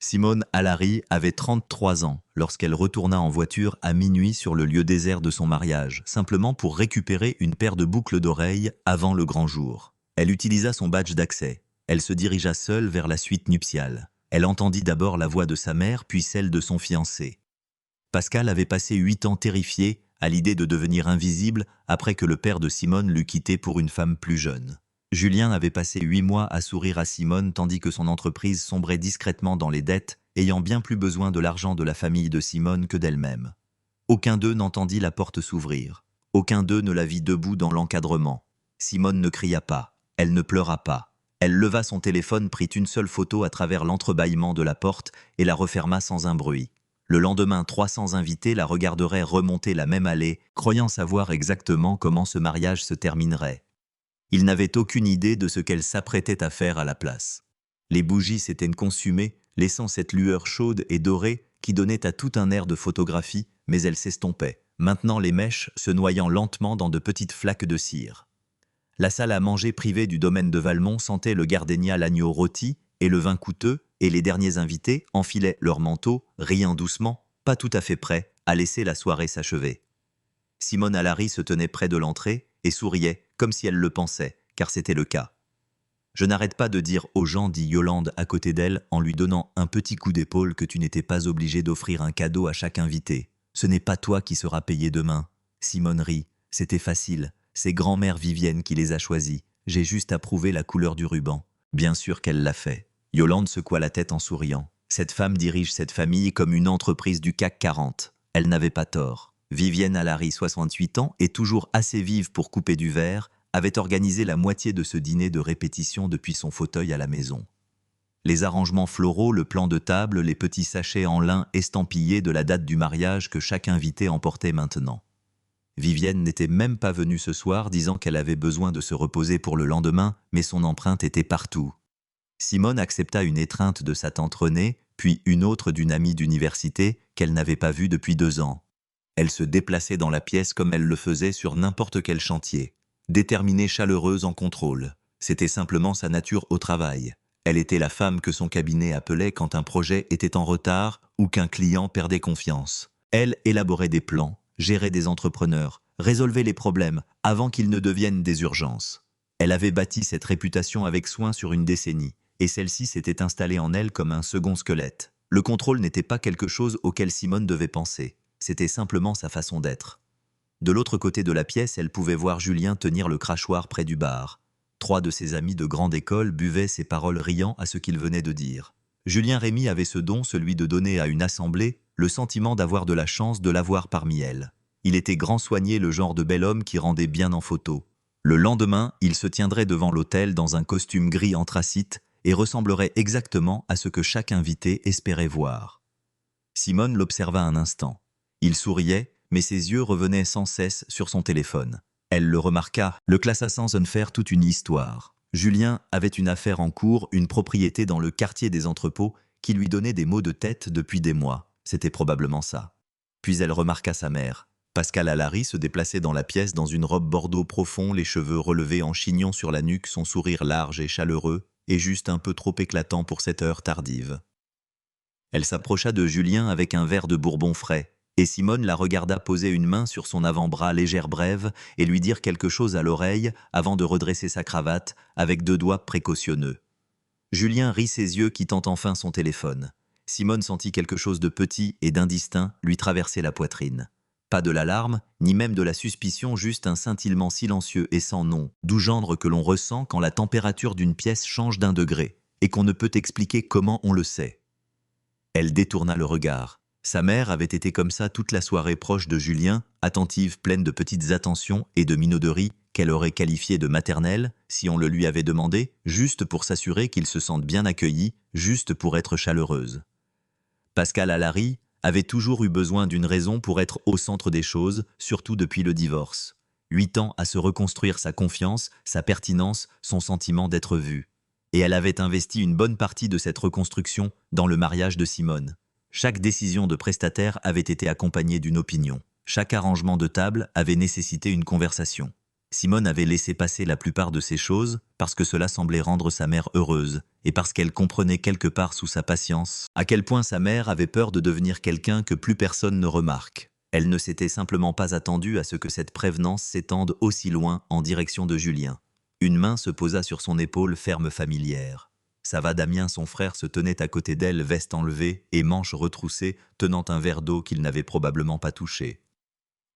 Simone Alary avait 33 ans lorsqu'elle retourna en voiture à minuit sur le lieu désert de son mariage, simplement pour récupérer une paire de boucles d'oreilles avant le grand jour. Elle utilisa son badge d'accès. Elle se dirigea seule vers la suite nuptiale. Elle entendit d'abord la voix de sa mère, puis celle de son fiancé. Pascal avait passé 8 ans terrifié à l'idée de devenir invisible après que le père de Simone l'eut quitté pour une femme plus jeune. Julien avait passé 8 mois à sourire à Simone tandis que son entreprise sombrait discrètement dans les dettes, ayant bien plus besoin de l'argent de la famille de Simone que d'elle-même. Aucun d'eux n'entendit la porte s'ouvrir. Aucun d'eux ne la vit debout dans l'encadrement. Simone ne cria pas. Elle ne pleura pas. Elle leva son téléphone, prit une seule photo à travers l'entrebâillement de la porte et la referma sans un bruit. Le lendemain, 300 invités la regarderaient remonter la même allée, croyant savoir exactement comment ce mariage se terminerait. Ils n'avaient aucune idée de ce qu'elle s'apprêtait à faire à la place. Les bougies s'étaient consumées, laissant cette lueur chaude et dorée qui donnait à tout un air de photographie, mais elle s'estompait, maintenant les mèches se noyant lentement dans de petites flaques de cire. La salle à manger privée du domaine de Valmont sentait le gardénia l'agneau rôti et le vin coûteux, et les derniers invités enfilaient leurs manteaux, riant doucement, pas tout à fait prêts à laisser la soirée s'achever. Simone Alary se tenait près de l'entrée et souriait, comme si elle le pensait, car c'était le cas. « Je n'arrête pas de dire aux gens, dit Yolande à côté d'elle en lui donnant un petit coup d'épaule, que tu n'étais pas obligé d'offrir un cadeau à chaque invité. Ce n'est pas toi qui seras payé demain. » Simone rit. C'était facile. C'est grand-mère Vivienne qui les a choisis. J'ai juste approuvé la couleur du ruban. Bien sûr qu'elle l'a fait. Yolande secoua la tête en souriant. Cette femme dirige cette famille comme une entreprise du CAC 40. Elle n'avait pas tort. Vivienne Alary, 68 ans, et toujours assez vive pour couper du verre, avait organisé la moitié de ce dîner de répétition depuis son fauteuil à la maison. Les arrangements floraux, le plan de table, les petits sachets en lin estampillés de la date du mariage que chaque invité emportait maintenant. Vivienne n'était même pas venue ce soir, disant qu'elle avait besoin de se reposer pour le lendemain, mais son empreinte était partout. Simone accepta une étreinte de sa tante Renée, puis une autre d'une amie d'université qu'elle n'avait pas vue depuis 2 ans. Elle se déplaçait dans la pièce comme elle le faisait sur n'importe quel chantier. Déterminée, chaleureuse, en contrôle. C'était simplement sa nature au travail. Elle était la femme que son cabinet appelait quand un projet était en retard ou qu'un client perdait confiance. Elle élaborait des plans, gérait des entrepreneurs, résolvait les problèmes avant qu'ils ne deviennent des urgences. Elle avait bâti cette réputation avec soin sur une décennie, et celle-ci s'était installée en elle comme un second squelette. Le contrôle n'était pas quelque chose auquel Simone devait penser. C'était simplement sa façon d'être. De l'autre côté de la pièce, elle pouvait voir Julien tenir le crachoir près du bar. 3 de ses amis de grande école buvaient ses paroles riant à ce qu'il venait de dire. Julien Rémy avait ce don, celui de donner à une assemblée le sentiment d'avoir de la chance de l'avoir parmi elles. Il était grand soigné, le genre de bel homme qui rendait bien en photo. Le lendemain, il se tiendrait devant l'autel dans un costume gris anthracite et ressemblerait exactement à ce que chaque invité espérait voir. Simone l'observa un instant. Il souriait, mais ses yeux revenaient sans cesse sur son téléphone. Elle le remarqua, le classa sans en faire toute une histoire. Julien avait une affaire en cours, une propriété dans le quartier des entrepôts, qui lui donnait des maux de tête depuis des mois. C'était probablement ça. Puis elle remarqua sa mère. Pascal Alary se déplaçait dans la pièce dans une robe bordeaux profond, les cheveux relevés en chignon sur la nuque, son sourire large et chaleureux, et juste un peu trop éclatant pour cette heure tardive. Elle s'approcha de Julien avec un verre de bourbon frais, et Simone la regarda poser une main sur son avant-bras légère brève et lui dire quelque chose à l'oreille avant de redresser sa cravate avec 2 doigts précautionneux. Julien rit ses yeux, quittant enfin son téléphone. Simone sentit quelque chose de petit et d'indistinct lui traverser la poitrine. Pas de l'alarme, ni même de la suspicion, juste un scintillement silencieux et sans nom, doux gendre que l'on ressent quand la température d'une pièce change d'1 degré, et qu'on ne peut expliquer comment on le sait. Elle détourna le regard. Sa mère avait été comme ça toute la soirée, proche de Julien, attentive, pleine de petites attentions et de minauderies qu'elle aurait qualifiées de maternelles si on le lui avait demandé, juste pour s'assurer qu'il se sente bien accueilli, juste pour être chaleureuse. Pascal Alary avait toujours eu besoin d'une raison pour être au centre des choses, surtout depuis le divorce. 8 ans à se reconstruire sa confiance, sa pertinence, son sentiment d'être vu. Et elle avait investi une bonne partie de cette reconstruction dans le mariage de Simone. Chaque décision de prestataire avait été accompagnée d'une opinion. Chaque arrangement de table avait nécessité une conversation. Simone avait laissé passer la plupart de ces choses parce que cela semblait rendre sa mère heureuse et parce qu'elle comprenait quelque part sous sa patience à quel point sa mère avait peur de devenir quelqu'un que plus personne ne remarque. Elle ne s'était simplement pas attendue à ce que cette prévenance s'étende aussi loin en direction de Julien. Une main se posa sur son épaule ferme familière. Ça va, Damien, son frère, se tenait à côté d'elle, veste enlevée et manches retroussées, tenant un verre d'eau qu'il n'avait probablement pas touché.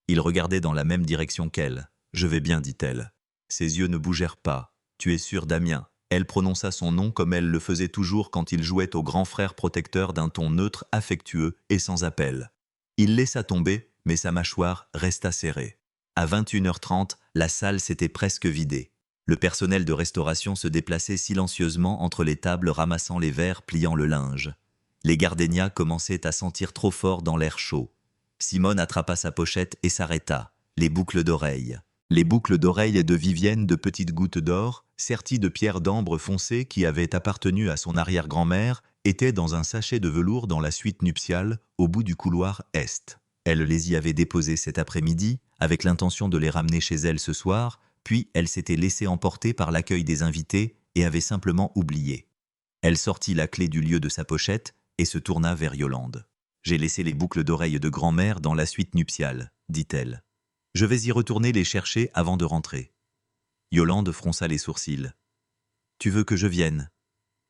Il regardait dans la même direction qu'elle. « Je vais bien, dit-elle. » Ses yeux ne bougèrent pas. « Tu es sûr, Damien ?» Elle prononça son nom comme elle le faisait toujours quand il jouait au grand frère protecteur d'un ton neutre, affectueux et sans appel. Il laissa tomber, mais sa mâchoire resta serrée. À 21h30, la salle s'était presque vidée. Le personnel de restauration se déplaçait silencieusement entre les tables ramassant les verres, pliant le linge. Les gardenias commençaient à sentir trop fort dans l'air chaud. Simone attrapa sa pochette et s'arrêta. Les boucles d'oreilles. Les boucles d'oreilles de Vivienne de petites gouttes d'or, serties de pierres d'ambre foncées qui avaient appartenu à son arrière-grand-mère, étaient dans un sachet de velours dans la suite nuptiale, au bout du couloir est. Elle les y avait déposées cet après-midi, avec l'intention de les ramener chez elle ce soir, puis elle s'était laissée emporter par l'accueil des invités et avait simplement oublié. Elle sortit la clé du lieu de sa pochette et se tourna vers Yolande. « J'ai laissé les boucles d'oreilles de grand-mère dans la suite nuptiale, dit-elle. Je vais y retourner les chercher avant de rentrer. » Yolande fronça les sourcils. « Tu veux que je vienne ?»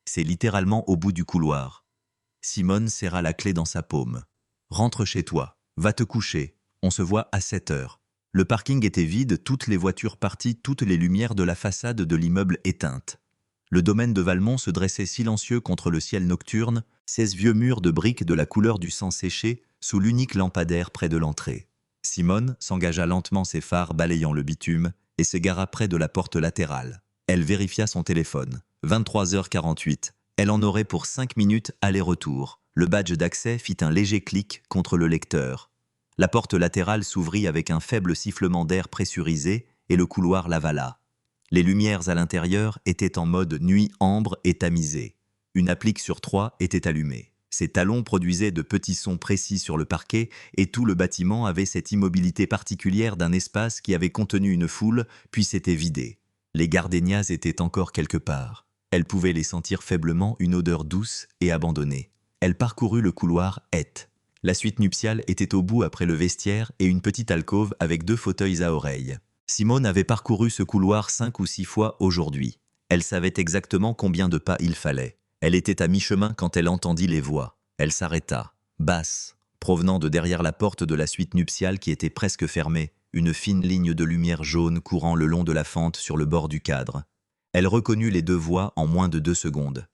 C'est littéralement au bout du couloir. Simone serra la clé dans sa paume. « Rentre chez toi, va te coucher, on se voit à 7h. » Le parking était vide, toutes les voitures parties, toutes les lumières de la façade de l'immeuble éteintes. Le domaine de Valmont se dressait silencieux contre le ciel nocturne, 16 vieux murs de briques de la couleur du sang séché, sous l'unique lampadaire près de l'entrée. Simone s'engagea lentement, ses phares balayant le bitume, et se gara près de la porte latérale. Elle vérifia son téléphone. 23h48. Elle en aurait pour 5 minutes aller-retour. Le badge d'accès fit un léger clic contre le lecteur. La porte latérale s'ouvrit avec un faible sifflement d'air pressurisé et le couloir l'avala. Les lumières à l'intérieur étaient en mode nuit ambre et tamisée. Une applique sur 3 était allumée. Ses talons produisaient de petits sons précis sur le parquet et tout le bâtiment avait cette immobilité particulière d'un espace qui avait contenu une foule puis s'était vidé. Les gardenias étaient encore quelque part. Elle pouvait les sentir faiblement, une odeur douce et abandonnée. Elle parcourut le couloir est. La suite nuptiale était au bout après le vestiaire et une petite alcôve avec 2 fauteuils à oreilles. Simone avait parcouru ce couloir 5 ou 6 fois aujourd'hui. Elle savait exactement combien de pas il fallait. Elle était à mi-chemin quand elle entendit les voix. Elle s'arrêta, basse, provenant de derrière la porte de la suite nuptiale qui était presque fermée, une fine ligne de lumière jaune courant le long de la fente sur le bord du cadre. Elle reconnut les 2 voix en moins de 2 secondes.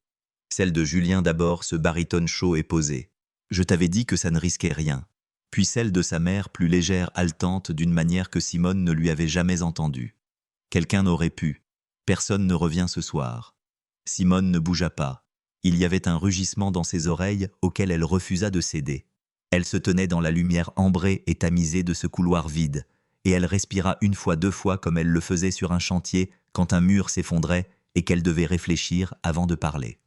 Celle de Julien d'abord, ce baryton chaud et posé. « Je t'avais dit que ça ne risquait rien. » Puis celle de sa mère, plus légère, haletante, d'une manière que Simone ne lui avait jamais entendue. « Quelqu'un n'aurait pu. Personne ne revient ce soir. » Simone ne bougea pas. Il y avait un rugissement dans ses oreilles auquel elle refusa de céder. Elle se tenait dans la lumière ambrée et tamisée de ce couloir vide, et elle respira 1 fois, 2 fois comme elle le faisait sur un chantier quand un mur s'effondrait et qu'elle devait réfléchir avant de parler.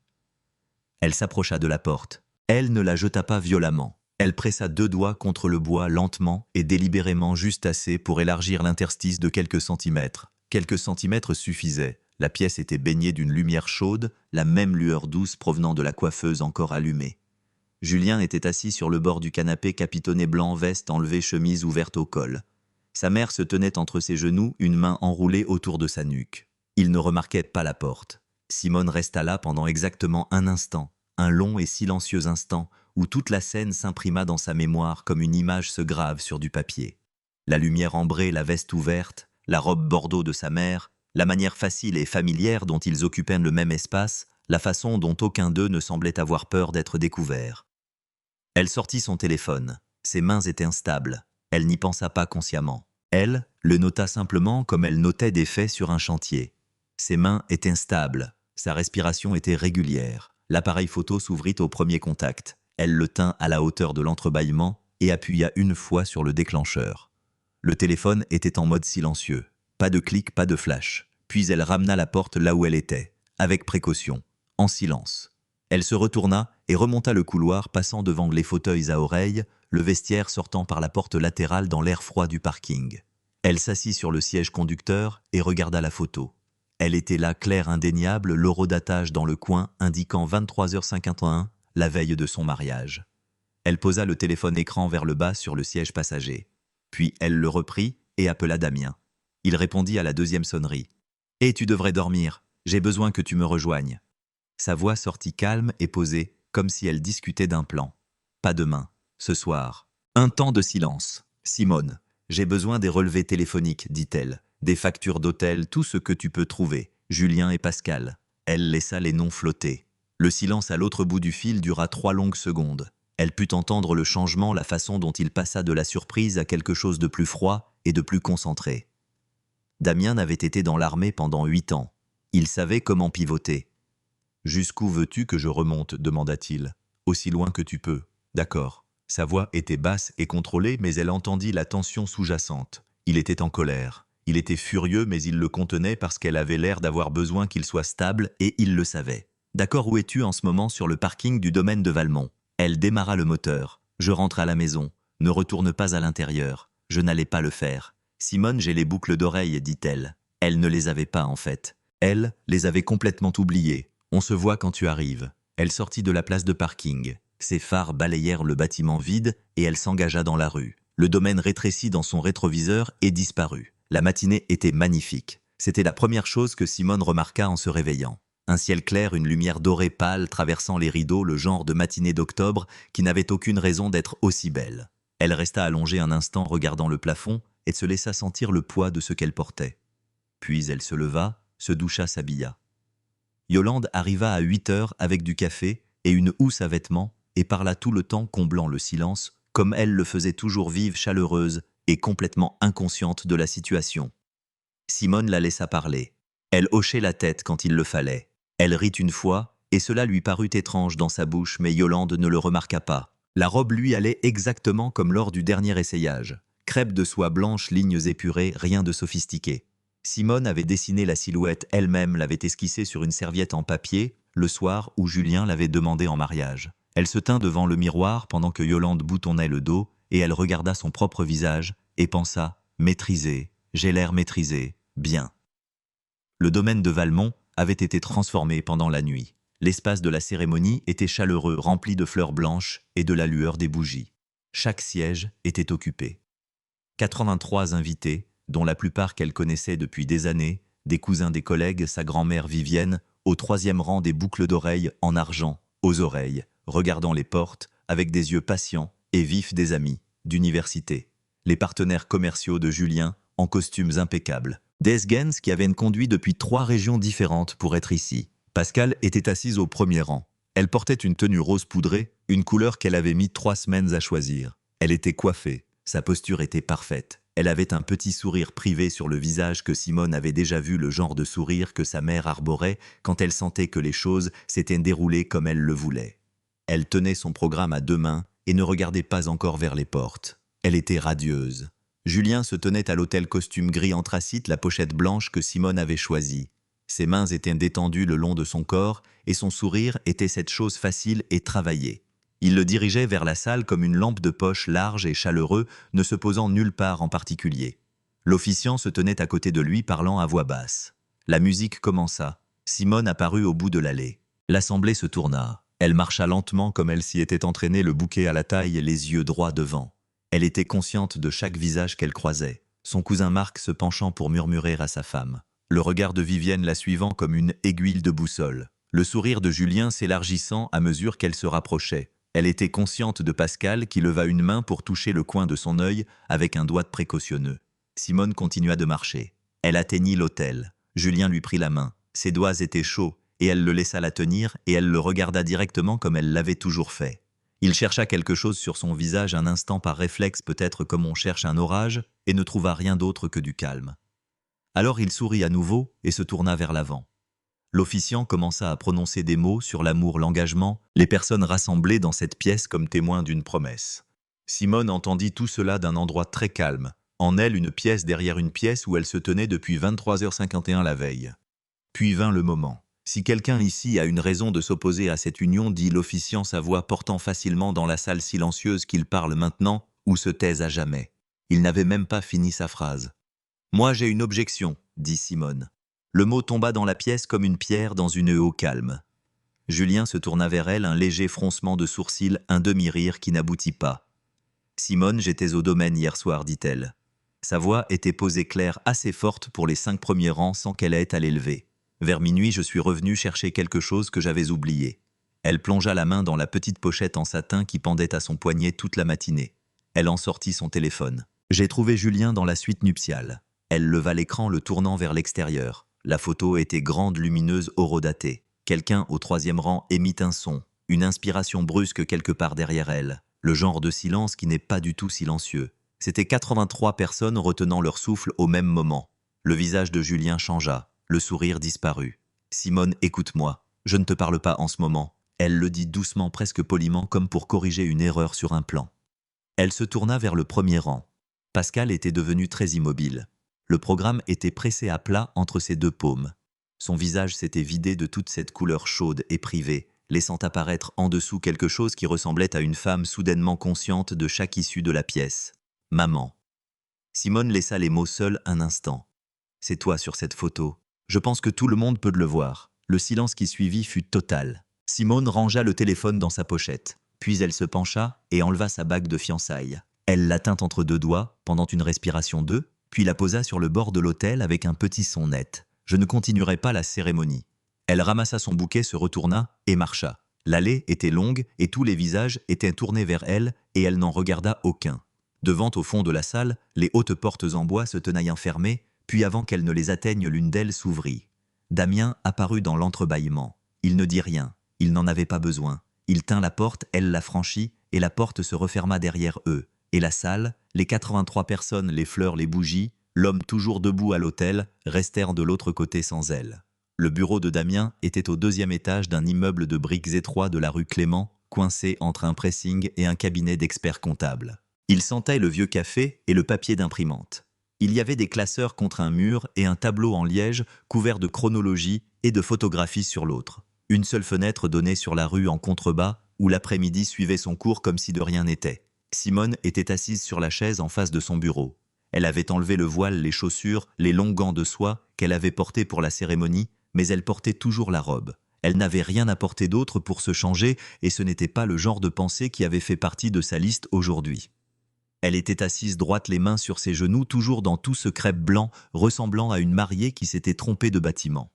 Elle s'approcha de la porte. Elle ne la jeta pas violemment. Elle pressa 2 doigts contre le bois lentement et délibérément, juste assez pour élargir l'interstice de quelques centimètres. Quelques centimètres suffisaient. La pièce était baignée d'une lumière chaude, la même lueur douce provenant de la coiffeuse encore allumée. Julien était assis sur le bord du canapé, capitonné blanc, veste enlevée, chemise ouverte au col. Sa mère se tenait entre ses genoux, une main enroulée autour de sa nuque. Il ne remarquait pas la porte. Simone resta là pendant exactement un instant, un long et silencieux instant, où toute la scène s'imprima dans sa mémoire comme une image se grave sur du papier. La lumière ambrée, la veste ouverte, la robe bordeaux de sa mère, la manière facile et familière dont ils occupaient le même espace, la façon dont aucun d'eux ne semblait avoir peur d'être découvert. Elle sortit son téléphone. Ses mains étaient instables. Elle n'y pensa pas consciemment. Elle le nota simplement comme elle notait des faits sur un chantier. Ses mains étaient instables. Sa respiration était régulière. L'appareil photo s'ouvrit au premier contact. Elle le tint à la hauteur de l'entrebâillement et appuya 1 fois sur le déclencheur. Le téléphone était en mode silencieux. Pas de clic, pas de flash. Puis elle ramena la porte là où elle était, avec précaution, en silence. Elle se retourna et remonta le couloir, passant devant les fauteuils à oreilles, le vestiaire sortant par la porte latérale dans l'air froid du parking. Elle s'assit sur le siège conducteur et regarda la photo. Elle était là, claire, indéniable, l'horodatage dans le coin indiquant 23h51, la veille de son mariage. Elle posa le téléphone écran vers le bas sur le siège passager. Puis elle le reprit et appela Damien. Il répondit à la deuxième sonnerie. « Et tu devrais dormir, j'ai besoin que tu me rejoignes. » Sa voix sortit calme et posée, comme si elle discutait d'un plan. « Pas demain, ce soir. » Un temps de silence. « Simone, j'ai besoin des relevés téléphoniques, dit-elle. Des factures d'hôtel, tout ce que tu peux trouver. Julien et Pascal. » Elle laissa les noms flotter. Le silence à l'autre bout du fil dura 3 longues secondes. Elle put entendre le changement, la façon dont il passa de la surprise à quelque chose de plus froid et de plus concentré. Damien avait été dans l'armée pendant 8 ans. Il savait comment pivoter. « Jusqu'où veux-tu que je remonte ?» demanda-t-il. « Aussi loin que tu peux. » « D'accord. » Sa voix était basse et contrôlée, mais elle entendit la tension sous-jacente. Il était en colère. Il était furieux, mais il le contenait parce qu'elle avait l'air d'avoir besoin qu'il soit stable, et il le savait. « D'accord, où es-tu en ce moment sur le parking du domaine de Valmont ?» Elle démarra le moteur. « Je rentre à la maison. Ne retourne pas à l'intérieur. Je n'allais pas le faire. »« Simone, j'ai les boucles d'oreilles, dit-elle. » Elle ne les avait pas en fait. Elle les avait complètement oubliées. « On se voit quand tu arrives. » Elle sortit de la place de parking. Ses phares balayèrent le bâtiment vide et elle s'engagea dans la rue. Le domaine rétrécit dans son rétroviseur et disparut. La matinée était magnifique. C'était la première chose que Simone remarqua en se réveillant. Un ciel clair, une lumière dorée pâle traversant les rideaux, le genre de matinée d'octobre qui n'avait aucune raison d'être aussi belle. Elle resta allongée un instant regardant le plafond et se laissa sentir le poids de ce qu'elle portait. Puis elle se leva, se doucha, s'habilla. Yolande arriva à 8h avec du café et une housse à vêtements et parla tout le temps comblant le silence, comme elle le faisait toujours, vive, chaleureuse et complètement inconsciente de la situation. Simone la laissa parler. Elle hochait la tête quand il le fallait. Elle rit une fois, et cela lui parut étrange dans sa bouche, mais Yolande ne le remarqua pas. La robe lui allait exactement comme lors du dernier essayage. Crêpe de soie blanche, lignes épurées, rien de sophistiqué. Simone avait dessiné la silhouette elle-même, l'avait esquissée sur une serviette en papier, le soir où Julien l'avait demandé en mariage. Elle se tint devant le miroir pendant que Yolande boutonnait le dos, et elle regarda son propre visage, et pensa « Maîtrisé, j'ai l'air maîtrisé, bien ». Le domaine de Valmont avait été transformé pendant la nuit. L'espace de la cérémonie était chaleureux, rempli de fleurs blanches et de la lueur des bougies. Chaque siège était occupé. 83 invités, dont la plupart qu'elle connaissait depuis des années, des cousins, des collègues, sa grand-mère Vivienne, au 3e rang, des boucles d'oreilles en argent, aux oreilles, regardant les portes, avec des yeux patients et vifs, des amis, d'université. Les partenaires commerciaux de Julien, en costumes impeccables. Desgens qui avait conduit depuis 3 régions différentes pour être ici. Pascal était assise au 1er rang. Elle portait une tenue rose poudrée, une couleur qu'elle avait mis 3 semaines à choisir. Elle était coiffée, sa posture était parfaite. Elle avait un petit sourire privé sur le visage que Simone avait déjà vu, le genre de sourire que sa mère arborait quand elle sentait que les choses s'étaient déroulées comme elle le voulait. Elle tenait son programme à 2 mains et ne regardait pas encore vers les portes. Elle était radieuse. Julien se tenait à l'hôtel, costume gris anthracite, la pochette blanche que Simone avait choisie. Ses mains étaient détendues le long de son corps et son sourire était cette chose facile et travaillée. Il le dirigeait vers la salle comme une lampe de poche large et chaleureux, ne se posant nulle part en particulier. L'officiant se tenait à côté de lui, parlant à voix basse. La musique commença. Simone apparut au bout de l'allée. L'assemblée se tourna. Elle marcha lentement comme elle s'y était entraînée, le bouquet à la taille et les yeux droits devant. Elle était consciente de chaque visage qu'elle croisait. Son cousin Marc se penchant pour murmurer à sa femme. Le regard de Vivienne la suivant comme une aiguille de boussole. Le sourire de Julien s'élargissant à mesure qu'elle se rapprochait. Elle était consciente de Pascal qui leva une main pour toucher le coin de son œil avec un doigt précautionneux. Simone continua de marcher. Elle atteignit l'hôtel. Julien lui prit la main. Ses doigts étaient chauds et elle le laissa la tenir et elle le regarda directement comme elle l'avait toujours fait. Il chercha quelque chose sur son visage un instant par réflexe, peut-être comme on cherche un orage, et ne trouva rien d'autre que du calme. Alors il sourit à nouveau et se tourna vers l'avant. L'officiant commença à prononcer des mots sur l'amour, l'engagement, les personnes rassemblées dans cette pièce comme témoins d'une promesse. Simone entendit tout cela d'un endroit très calme, en elle une pièce derrière une pièce où elle se tenait depuis 23h51 la veille. Puis vint le moment. Si quelqu'un ici a une raison de s'opposer à cette union, dit l'officiant, sa voix portant facilement dans la salle silencieuse, qu'il parle maintenant ou se taise à jamais. Il n'avait même pas fini sa phrase. Moi j'ai une objection, dit Simone. Le mot tomba dans la pièce comme une pierre dans une eau calme. Julien se tourna vers elle, un léger froncement de sourcils, un demi-rire qui n'aboutit pas. Simone, j'étais au domaine hier soir, dit-elle. Sa voix était posée claire, assez forte pour les 5 premiers rangs sans qu'elle ait à l'élever. Vers minuit, je suis revenu chercher quelque chose que j'avais oublié. Elle plongea la main dans la petite pochette en satin qui pendait à son poignet toute la matinée. Elle en sortit son téléphone. J'ai trouvé Julien dans la suite nuptiale. Elle leva l'écran, le tournant vers l'extérieur. La photo était grande, lumineuse, horodatée. Quelqu'un au 3e rang émit un son, une inspiration brusque quelque part derrière elle. Le genre de silence qui n'est pas du tout silencieux. C'était 83 personnes retenant leur souffle au même moment. Le visage de Julien changea, le sourire disparut. « Simone, écoute-moi, je ne te parle pas en ce moment. » Elle le dit doucement, presque poliment, comme pour corriger une erreur sur un plan. Elle se tourna vers le 1er rang. Pascal était devenu très immobile. Le programme était pressé à plat entre ses 2 paumes. Son visage s'était vidé de toute cette couleur chaude et privée, laissant apparaître en dessous quelque chose qui ressemblait à une femme soudainement consciente de chaque issue de la pièce. « Maman. » Simone laissa les mots seuls un instant. « C'est toi sur cette photo. Je pense que tout le monde peut le voir. » Le silence qui suivit fut total. Simone rangea le téléphone dans sa pochette. Puis elle se pencha et enleva sa bague de fiançailles. Elle la tint entre 2 doigts, pendant une respiration 2, puis la posa sur le bord de l'autel avec un petit son net. « Je ne continuerai pas la cérémonie. » Elle ramassa son bouquet, se retourna et marcha. L'allée était longue et tous les visages étaient tournés vers elle et elle n'en regarda aucun. Devant, au fond de la salle, les hautes portes en bois se tenaillent fermées, puis avant qu'elles ne les atteignent, l'une d'elles s'ouvrit. Damien apparut dans l'entrebâillement. Il ne dit rien. Il n'en avait pas besoin. Il tint la porte, elle la franchit, et la porte se referma derrière eux. Et la salle, les 83 personnes, les fleurs, les bougies, l'homme toujours debout à l'autel, restèrent de l'autre côté sans elle. Le bureau de Damien était au 2e étage d'un immeuble de briques étroit de la rue Clément, coincé entre un pressing et un cabinet d'experts comptables. Il sentait le vieux café et le papier d'imprimante. Il y avait des classeurs contre un mur et un tableau en liège couvert de chronologie et de photographies sur l'autre. Une seule fenêtre donnait sur la rue en contrebas, où l'après-midi suivait son cours comme si de rien n'était. Simone était assise sur la chaise en face de son bureau. Elle avait enlevé le voile, les chaussures, les longs gants de soie qu'elle avait portés pour la cérémonie, mais elle portait toujours la robe. Elle n'avait rien à porter d'autre pour se changer et ce n'était pas le genre de pensée qui avait fait partie de sa liste aujourd'hui. Elle était assise droite, les mains sur ses genoux, toujours dans tout ce crêpe blanc ressemblant à une mariée qui s'était trompée de bâtiment.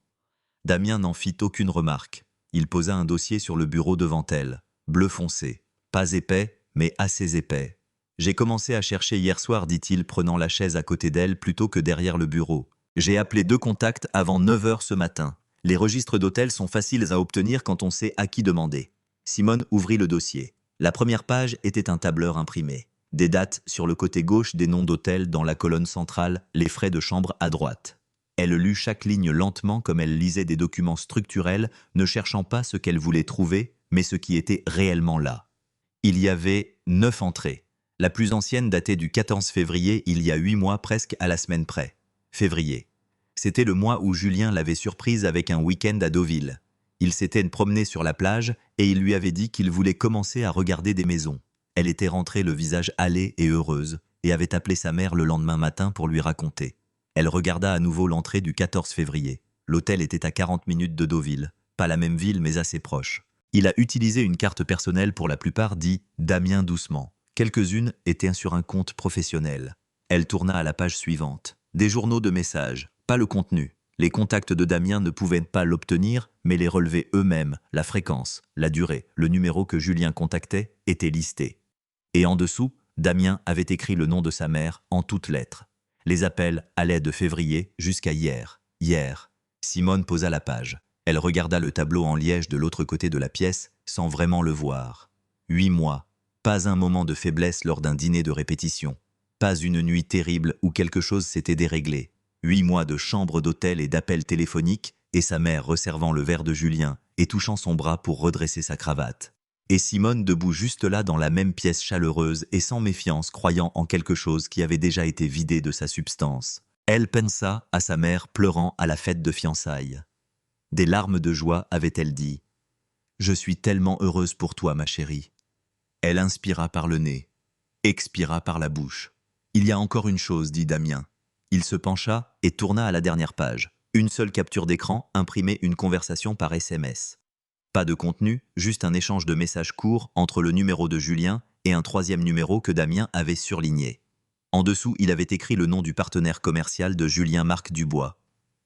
Damien n'en fit aucune remarque. Il posa un dossier sur le bureau devant elle. Bleu foncé. Pas épais, mais assez épais. « J'ai commencé à chercher hier soir, dit-il, prenant la chaise à côté d'elle plutôt que derrière le bureau. J'ai appelé 2 contacts avant 9 h ce matin. Les registres d'hôtel sont faciles à obtenir quand on sait à qui demander. » Simone ouvrit le dossier. La première page était un tableur imprimé. Des dates sur le côté gauche, des noms d'hôtels dans la colonne centrale, les frais de chambre à droite. Elle lut chaque ligne lentement comme elle lisait des documents structurels, ne cherchant pas ce qu'elle voulait trouver, mais ce qui était réellement là. Il y avait 9 entrées. La plus ancienne datait du 14 février, il y a 8 mois presque à la semaine près. Février. C'était le mois où Julien l'avait surprise avec un week-end à Deauville. Il s'était promené sur la plage et il lui avait dit qu'il voulait commencer à regarder des maisons. Elle était rentrée le visage hâlé et heureuse et avait appelé sa mère le lendemain matin pour lui raconter. Elle regarda à nouveau l'entrée du 14 février. L'hôtel était à 40 minutes de Deauville. Pas la même ville, mais assez proche. Il a utilisé une carte personnelle pour la plupart, dit Damien doucement. Quelques-unes étaient sur un compte professionnel. Elle tourna à la page suivante. Des journaux de messages, pas le contenu. Les contacts de Damien ne pouvaient pas l'obtenir, mais les relever eux-mêmes. La fréquence, la durée, le numéro que Julien contactait étaient listés. Et en dessous, Damien avait écrit le nom de sa mère en toutes lettres. Les appels allaient de février jusqu'à hier. Hier. Simone posa la page. Elle regarda le tableau en liège de l'autre côté de la pièce, sans vraiment le voir. 8 mois. Pas un moment de faiblesse lors d'un dîner de répétition. Pas une nuit terrible où quelque chose s'était déréglé. 8 mois de chambre d'hôtel et d'appels téléphoniques, et sa mère resservant le verre de Julien et touchant son bras pour redresser sa cravate. Et Simone debout juste là dans la même pièce chaleureuse et sans méfiance, croyant en quelque chose qui avait déjà été vidé de sa substance. Elle pensa à sa mère pleurant à la fête de fiançailles. Des larmes de joie avait-elle dit. « Je suis tellement heureuse pour toi, ma chérie. » Elle inspira par le nez, expira par la bouche. « Il y a encore une chose, dit Damien. Il se pencha et tourna à la dernière page. Une seule capture d'écran imprimait une conversation par SMS. Pas de contenu, juste un échange de messages courts entre le numéro de Julien et un troisième numéro que Damien avait surligné. En dessous, il avait écrit le nom du partenaire commercial de Julien, Marc Dubois.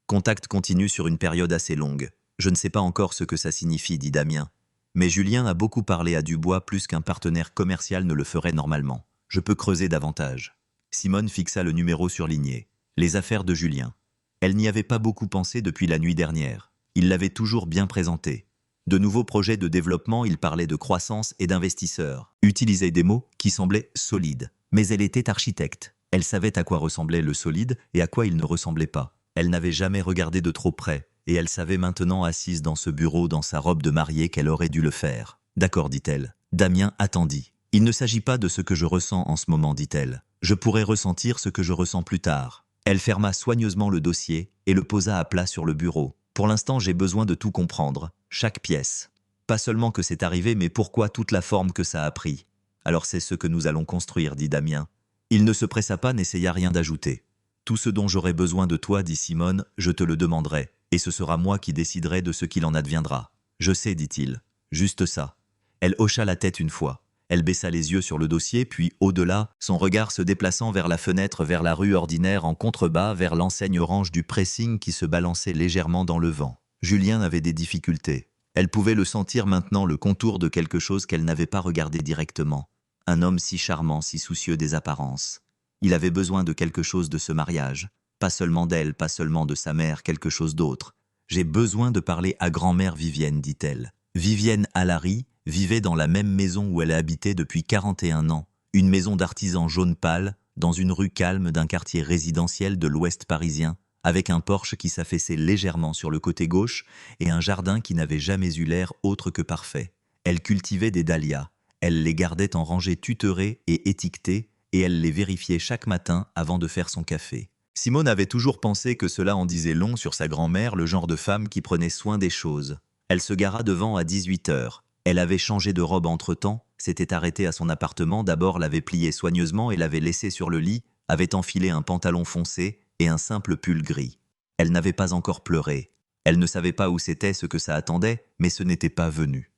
Contact continu sur une période assez longue. Je ne sais pas encore ce que ça signifie, dit Damien. Mais Julien a beaucoup parlé à Dubois plus qu'un partenaire commercial ne le ferait normalement. Je peux creuser davantage. Simone fixa le numéro surligné. Les affaires de Julien. Elle n'y avait pas beaucoup pensé depuis la nuit dernière. Il l'avait toujours bien présenté. De nouveaux projets de développement, il parlait de croissance et d'investisseurs. Utilisait des mots qui semblaient solides. Mais elle était architecte. Elle savait à quoi ressemblait le solide et à quoi il ne ressemblait pas. Elle n'avait jamais regardé de trop près, et elle savait maintenant, assise dans ce bureau dans sa robe de mariée, qu'elle aurait dû le faire. D'accord, dit-elle. Damien attendit. Il ne s'agit pas de ce que je ressens en ce moment, dit-elle. Je pourrais ressentir ce que je ressens plus tard. Elle ferma soigneusement le dossier et le posa à plat sur le bureau. Pour l'instant, j'ai besoin de tout comprendre, chaque pièce. Pas seulement que c'est arrivé, mais pourquoi toute la forme que ça a pris. Alors c'est ce que nous allons construire, dit Damien. Il ne se pressa pas, n'essaya rien d'ajouter. Tout ce dont j'aurai besoin de toi, dit Simone, je te le demanderai, et ce sera moi qui déciderai de ce qu'il en adviendra. Je sais, dit-il. Juste ça. Elle hocha la tête une fois. Elle baissa les yeux sur le dossier, puis au-delà, son regard se déplaçant vers la fenêtre, vers la rue ordinaire en contrebas, vers l'enseigne orange du pressing qui se balançait légèrement dans le vent. Julien avait des difficultés. Elle pouvait le sentir maintenant, le contour de quelque chose qu'elle n'avait pas regardé directement. Un homme si charmant, si soucieux des apparences. Il avait besoin de quelque chose de ce mariage. Pas seulement d'elle, pas seulement de sa mère, quelque chose d'autre. J'ai besoin de parler à grand-mère Vivienne, dit-elle. Vivienne Allary vivait dans la même maison où elle habitait depuis 41 ans. Une maison d'artisan jaune pâle, dans une rue calme d'un quartier résidentiel de l'ouest parisien, avec un porche qui s'affaissait légèrement sur le côté gauche et un jardin qui n'avait jamais eu l'air autre que parfait. Elle cultivait des dahlias. Elle les gardait en rangées tutorées et étiquetées, et elle les vérifiait chaque matin avant de faire son café. Simone avait toujours pensé que cela en disait long sur sa grand-mère, le genre de femme qui prenait soin des choses. Elle se gara devant à 18 heures. Elle avait changé de robe entre-temps, s'était arrêtée à son appartement, d'abord l'avait pliée soigneusement et l'avait laissée sur le lit, avait enfilé un pantalon foncé et un simple pull gris. Elle n'avait pas encore pleuré. Elle ne savait pas où c'était, ce que ça attendait, mais ce n'était pas venu.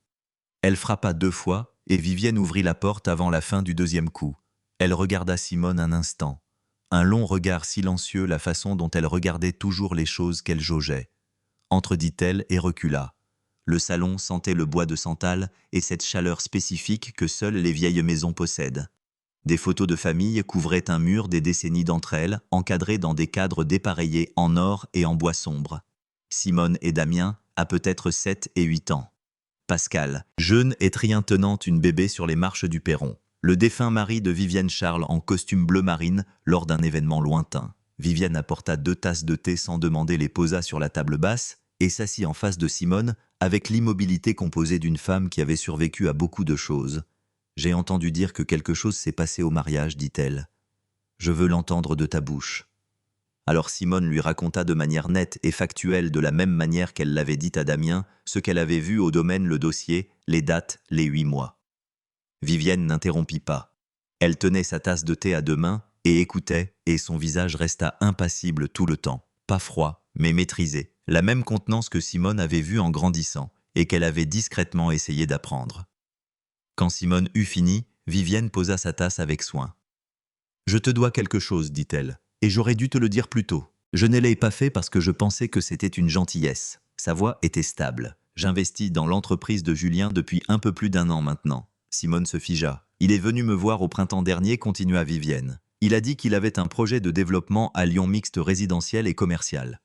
Elle frappa 2 fois et Vivienne ouvrit la porte avant la fin du 2e coup. Elle regarda Simone un instant. Un long regard silencieux, la façon dont elle regardait toujours les choses qu'elle jaugeait. Entredit-elle et recula. Le salon sentait le bois de santal et cette chaleur spécifique que seules les vieilles maisons possèdent. Des photos de famille couvraient un mur des décennies d'entre elles, encadrées dans des cadres dépareillés en or et en bois sombre. Simone et Damien, à peut-être 7 et 8 ans. Pascal, jeune et trien, tenant une bébé sur les marches du perron. Le défunt mari de Vivienne Charles en costume bleu marine lors d'un événement lointain. Vivienne apporta 2 tasses de thé sans demander, les posa sur la table basse et s'assit en face de Simone avec l'immobilité composée d'une femme qui avait survécu à beaucoup de choses. « J'ai entendu dire que quelque chose s'est passé au mariage, dit-elle. Je veux l'entendre de ta bouche. » Alors Simone lui raconta de manière nette et factuelle, de la même manière qu'elle l'avait dit à Damien, ce qu'elle avait vu au domaine, le dossier, les dates, les 8 mois. Vivienne n'interrompit pas. Elle tenait sa tasse de thé à 2 mains et écoutait, et son visage resta impassible tout le temps. Pas froid, mais maîtrisé. La même contenance que Simone avait vue en grandissant, et qu'elle avait discrètement essayé d'apprendre. Quand Simone eut fini, Vivienne posa sa tasse avec soin. « Je te dois quelque chose, dit-elle, et j'aurais dû te le dire plus tôt. Je ne l'ai pas fait parce que je pensais que c'était une gentillesse. » Sa voix était stable. « J'investis dans l'entreprise de Julien depuis un peu plus d'1 an maintenant. » Simone se figea. « Il est venu me voir au printemps dernier, continua Vivienne. Il a dit qu'il avait un projet de développement à Lyon mixte résidentiel et commercial.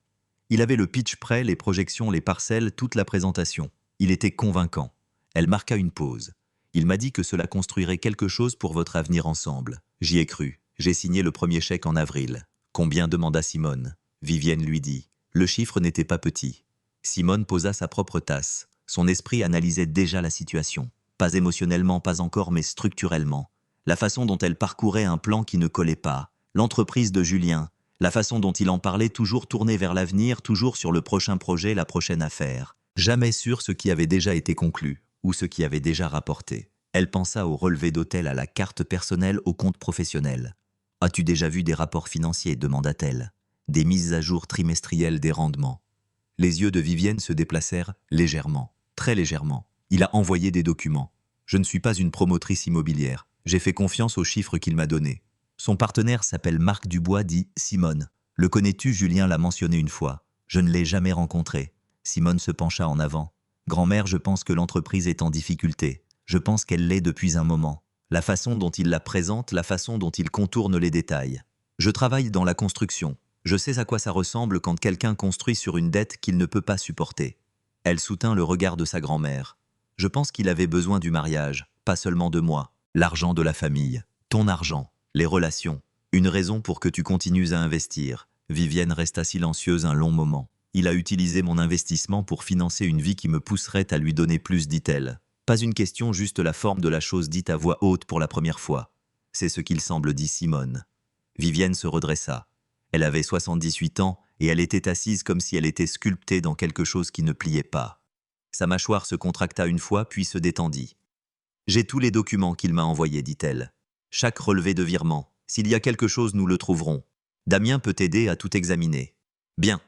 Il avait le pitch prêt, les projections, les parcelles, toute la présentation. Il était convaincant. » Elle marqua une pause. « Il m'a dit que cela construirait quelque chose pour votre avenir ensemble. J'y ai cru. J'ai signé le premier chèque en avril. » « Combien ?» demanda Simone. Vivienne lui dit. Le chiffre n'était pas petit. Simone posa sa propre tasse. Son esprit analysait déjà la situation. Pas émotionnellement, pas encore, mais structurellement. La façon dont elle parcourait un plan qui ne collait pas. L'entreprise de Julien. La façon dont il en parlait, toujours tourné vers l'avenir, toujours sur le prochain projet, la prochaine affaire. Jamais sur ce qui avait déjà été conclu, ou ce qui avait déjà rapporté. Elle pensa au relevé d'hôtel, à la carte personnelle, au compte professionnel. As-tu déjà vu des rapports financiers demanda-t-elle. Des mises à jour trimestrielles des rendements. Les yeux de Vivienne se déplacèrent légèrement, très légèrement. Il a envoyé des documents. Je ne suis pas une promotrice immobilière. J'ai fait confiance aux chiffres qu'il m'a donnés. Son partenaire s'appelle Marc Dubois, dit Simone. Le connais-tu? Julien l'a mentionné une fois. Je ne l'ai jamais rencontré. Simone se pencha en avant. Grand-mère, je pense que l'entreprise est en difficulté. Je pense qu'elle l'est depuis un moment. La façon dont il la présente, la façon dont il contourne les détails. Je travaille dans la construction. Je sais à quoi ça ressemble quand quelqu'un construit sur une dette qu'il ne peut pas supporter. Elle soutint le regard de sa grand-mère. Je pense qu'il avait besoin du mariage, pas seulement de moi. L'argent de la famille, ton argent, les relations. Une raison pour que tu continues à investir. Vivienne resta silencieuse un long moment. Il a utilisé mon investissement pour financer une vie qui me pousserait à lui donner plus, dit-elle. Pas une question, juste la forme de la chose dite à voix haute pour la première fois. C'est ce qu'il semble, dit Simone. Vivienne se redressa. Elle avait 78 ans et elle était assise comme si elle était sculptée dans quelque chose qui ne pliait pas. Sa mâchoire se contracta une fois puis se détendit. J'ai tous les documents qu'il m'a envoyés, dit-elle. Chaque relevé de virement. S'il y a quelque chose, nous le trouverons. Damien peut t'aider à tout examiner. Bien.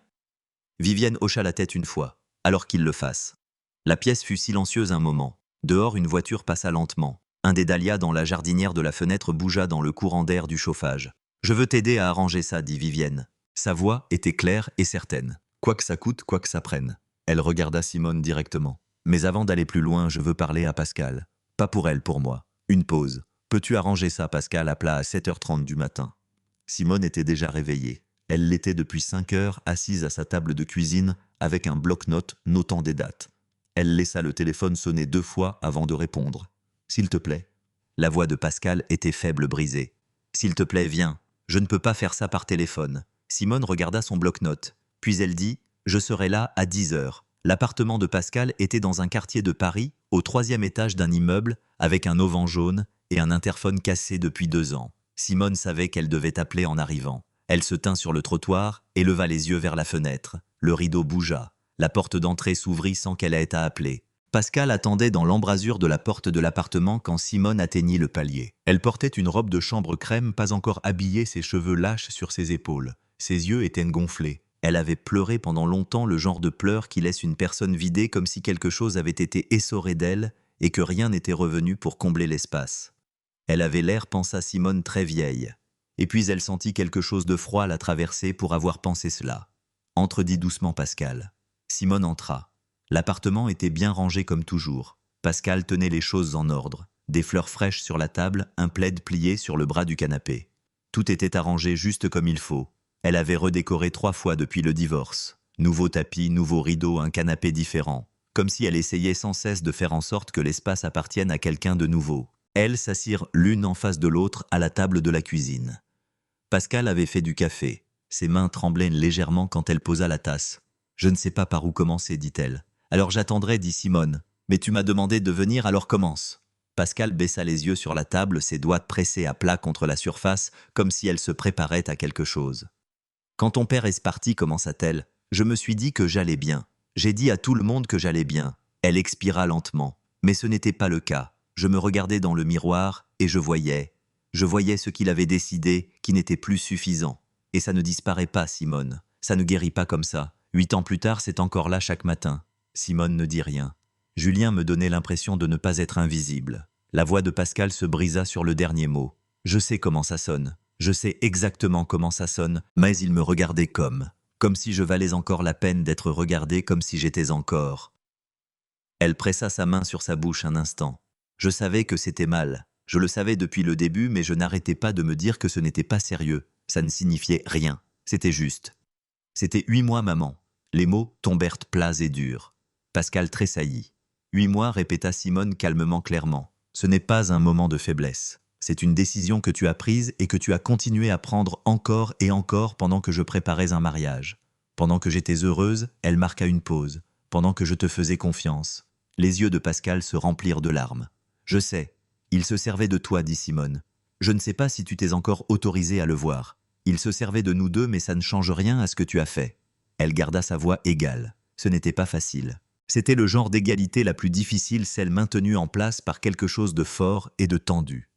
Vivienne hocha la tête une fois, alors qu'il le fasse. La pièce fut silencieuse un moment. Dehors, une voiture passa lentement. Un des dahlias dans la jardinière de la fenêtre bougea dans le courant d'air du chauffage. Je veux t'aider à arranger ça, dit Vivienne. Sa voix était claire et certaine. Quoi que ça coûte, quoi que ça prenne. Elle regarda Simone directement. Mais avant d'aller plus loin, je veux parler à Pascal. Pas pour elle, pour moi. Une pause. Peux-tu arranger ça, Pascal, à plat à 7h30 du matin? Simone était déjà réveillée. Elle l'était depuis 5 heures, assise à sa table de cuisine, avec un bloc-notes notant des dates. Elle laissa le téléphone sonner 2 fois avant de répondre. « S'il te plaît ?» La voix de Pascal était faible, brisée. « S'il te plaît, viens. Je ne peux pas faire ça par téléphone. » Simone regarda son bloc-notes. Puis elle dit « Je serai là à 10 heures. » L'appartement de Pascal était dans un quartier de Paris, au 3e étage d'un immeuble, avec un auvent jaune et un interphone cassé depuis 2 ans. Simone savait qu'elle devait appeler en arrivant. Elle se tint sur le trottoir et leva les yeux vers la fenêtre. Le rideau bougea. La porte d'entrée s'ouvrit sans qu'elle ait à appeler. Pascal attendait dans l'embrasure de la porte de l'appartement quand Simone atteignit le palier. Elle portait une robe de chambre crème, pas encore habillée, ses cheveux lâches sur ses épaules. Ses yeux étaient gonflés. Elle avait pleuré pendant longtemps, le genre de pleurs qui laisse une personne vidée, comme si quelque chose avait été essoré d'elle et que rien n'était revenu pour combler l'espace. Elle avait l'air, pensa Simone, très vieille. Et puis elle sentit quelque chose de froid la traverser pour avoir pensé cela. « Entre » dit doucement Pascal. Simone entra. L'appartement était bien rangé comme toujours. Pascal tenait les choses en ordre. Des fleurs fraîches sur la table, un plaid plié sur le bras du canapé. Tout était arrangé juste comme il faut. Elle avait redécoré 3 fois depuis le divorce. Nouveau tapis, nouveau rideau, un canapé différent. Comme si elle essayait sans cesse de faire en sorte que l'espace appartienne à quelqu'un de nouveau. Elles s'assirent l'une en face de l'autre à la table de la cuisine. Pascal avait fait du café. Ses mains tremblaient légèrement quand elle posa la tasse. « Je ne sais pas par où commencer, dit-elle. »« Alors j'attendrai, dit Simone. Mais tu m'as demandé de venir, alors commence. » Pascal baissa les yeux sur la table, ses doigts pressés à plat contre la surface, comme si elle se préparait à quelque chose. « Quand ton père est parti, commença-t-elle, je me suis dit que j'allais bien. J'ai dit à tout le monde que j'allais bien. » Elle expira lentement. Mais ce n'était pas le cas. Je me regardais dans le miroir et je voyais ce qu'il avait décidé qui n'était plus suffisant. Et ça ne disparaît pas, Simone. Ça ne guérit pas comme ça. 8 ans plus tard, c'est encore là chaque matin. Simone ne dit rien. Julien me donnait l'impression de ne pas être invisible. La voix de Pascal se brisa sur le dernier mot. Je sais comment ça sonne. Je sais exactement comment ça sonne, mais il me regardait comme si je valais encore la peine d'être regardée, comme si j'étais encore. Elle pressa sa main sur sa bouche un instant. Je savais que c'était mal. Je le savais depuis le début, mais je n'arrêtais pas de me dire que ce n'était pas sérieux. Ça ne signifiait rien. C'était juste. C'était 8 mois, maman. Les mots tombèrent plats et durs. Pascal tressaillit. 8 mois, répéta Simone calmement, clairement. Ce n'est pas un moment de faiblesse. C'est une décision que tu as prise et que tu as continué à prendre encore et encore pendant que je préparais un mariage. Pendant que j'étais heureuse, elle marqua une pause. Pendant que je te faisais confiance. Les yeux de Pascal se remplirent de larmes. Je sais. Il se servait de toi, dit Simone. Je ne sais pas si tu t'es encore autorisé à le voir. Il se servait de nous deux, mais ça ne change rien à ce que tu as fait. Elle garda sa voix égale. Ce n'était pas facile. C'était le genre d'égalité la plus difficile, celle maintenue en place par quelque chose de fort et de tendu.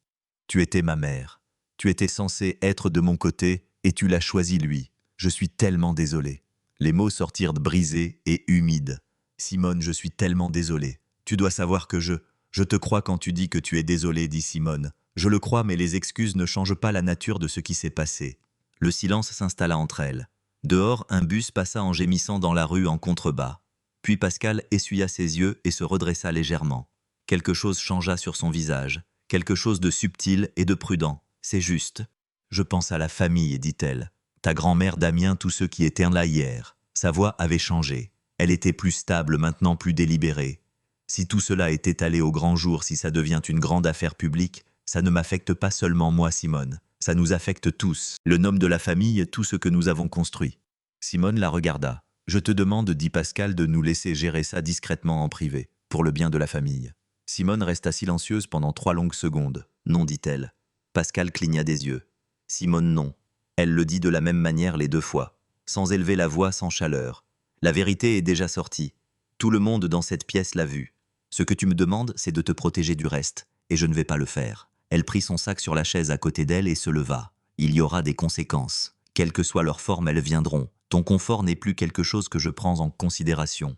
Tu étais ma mère. Tu étais censé être de mon côté et tu l'as choisi lui. Je suis tellement désolé. Les mots sortirent brisés et humides. Simone, je suis tellement désolé. Tu dois savoir que je te crois quand tu dis que tu es désolé, dit Simone. Je le crois, mais les excuses ne changent pas la nature de ce qui s'est passé. Le silence s'installa entre elles. Dehors, un bus passa en gémissant dans la rue en contrebas. Puis Pascal essuya ses yeux et se redressa légèrement. Quelque chose changea sur son visage, quelque chose de subtil et de prudent. C'est juste. Je pense à la famille, dit-elle. Ta grand-mère, Damien, tous ceux qui étaient là hier. Sa voix avait changé. Elle était plus stable, maintenant plus délibérée. Si tout cela est étalé au grand jour, si ça devient une grande affaire publique, ça ne m'affecte pas seulement moi, Simone. Ça nous affecte tous. Le nom de la famille, tout ce que nous avons construit. Simone la regarda. Je te demande, dit Pascal, de nous laisser gérer ça discrètement en privé, pour le bien de la famille. Simone resta silencieuse pendant 3 longues secondes. Non, dit-elle. Pascal cligna des yeux. Simone, non. Elle le dit de la même manière les 2 fois, sans élever la voix, sans chaleur. La vérité est déjà sortie. Tout le monde dans cette pièce l'a vue. Ce que tu me demandes, c'est de te protéger du reste, et je ne vais pas le faire. Elle prit son sac sur la chaise à côté d'elle et se leva. Il y aura des conséquences. Quelle que soit leur forme, elles viendront. Ton confort n'est plus quelque chose que je prends en considération.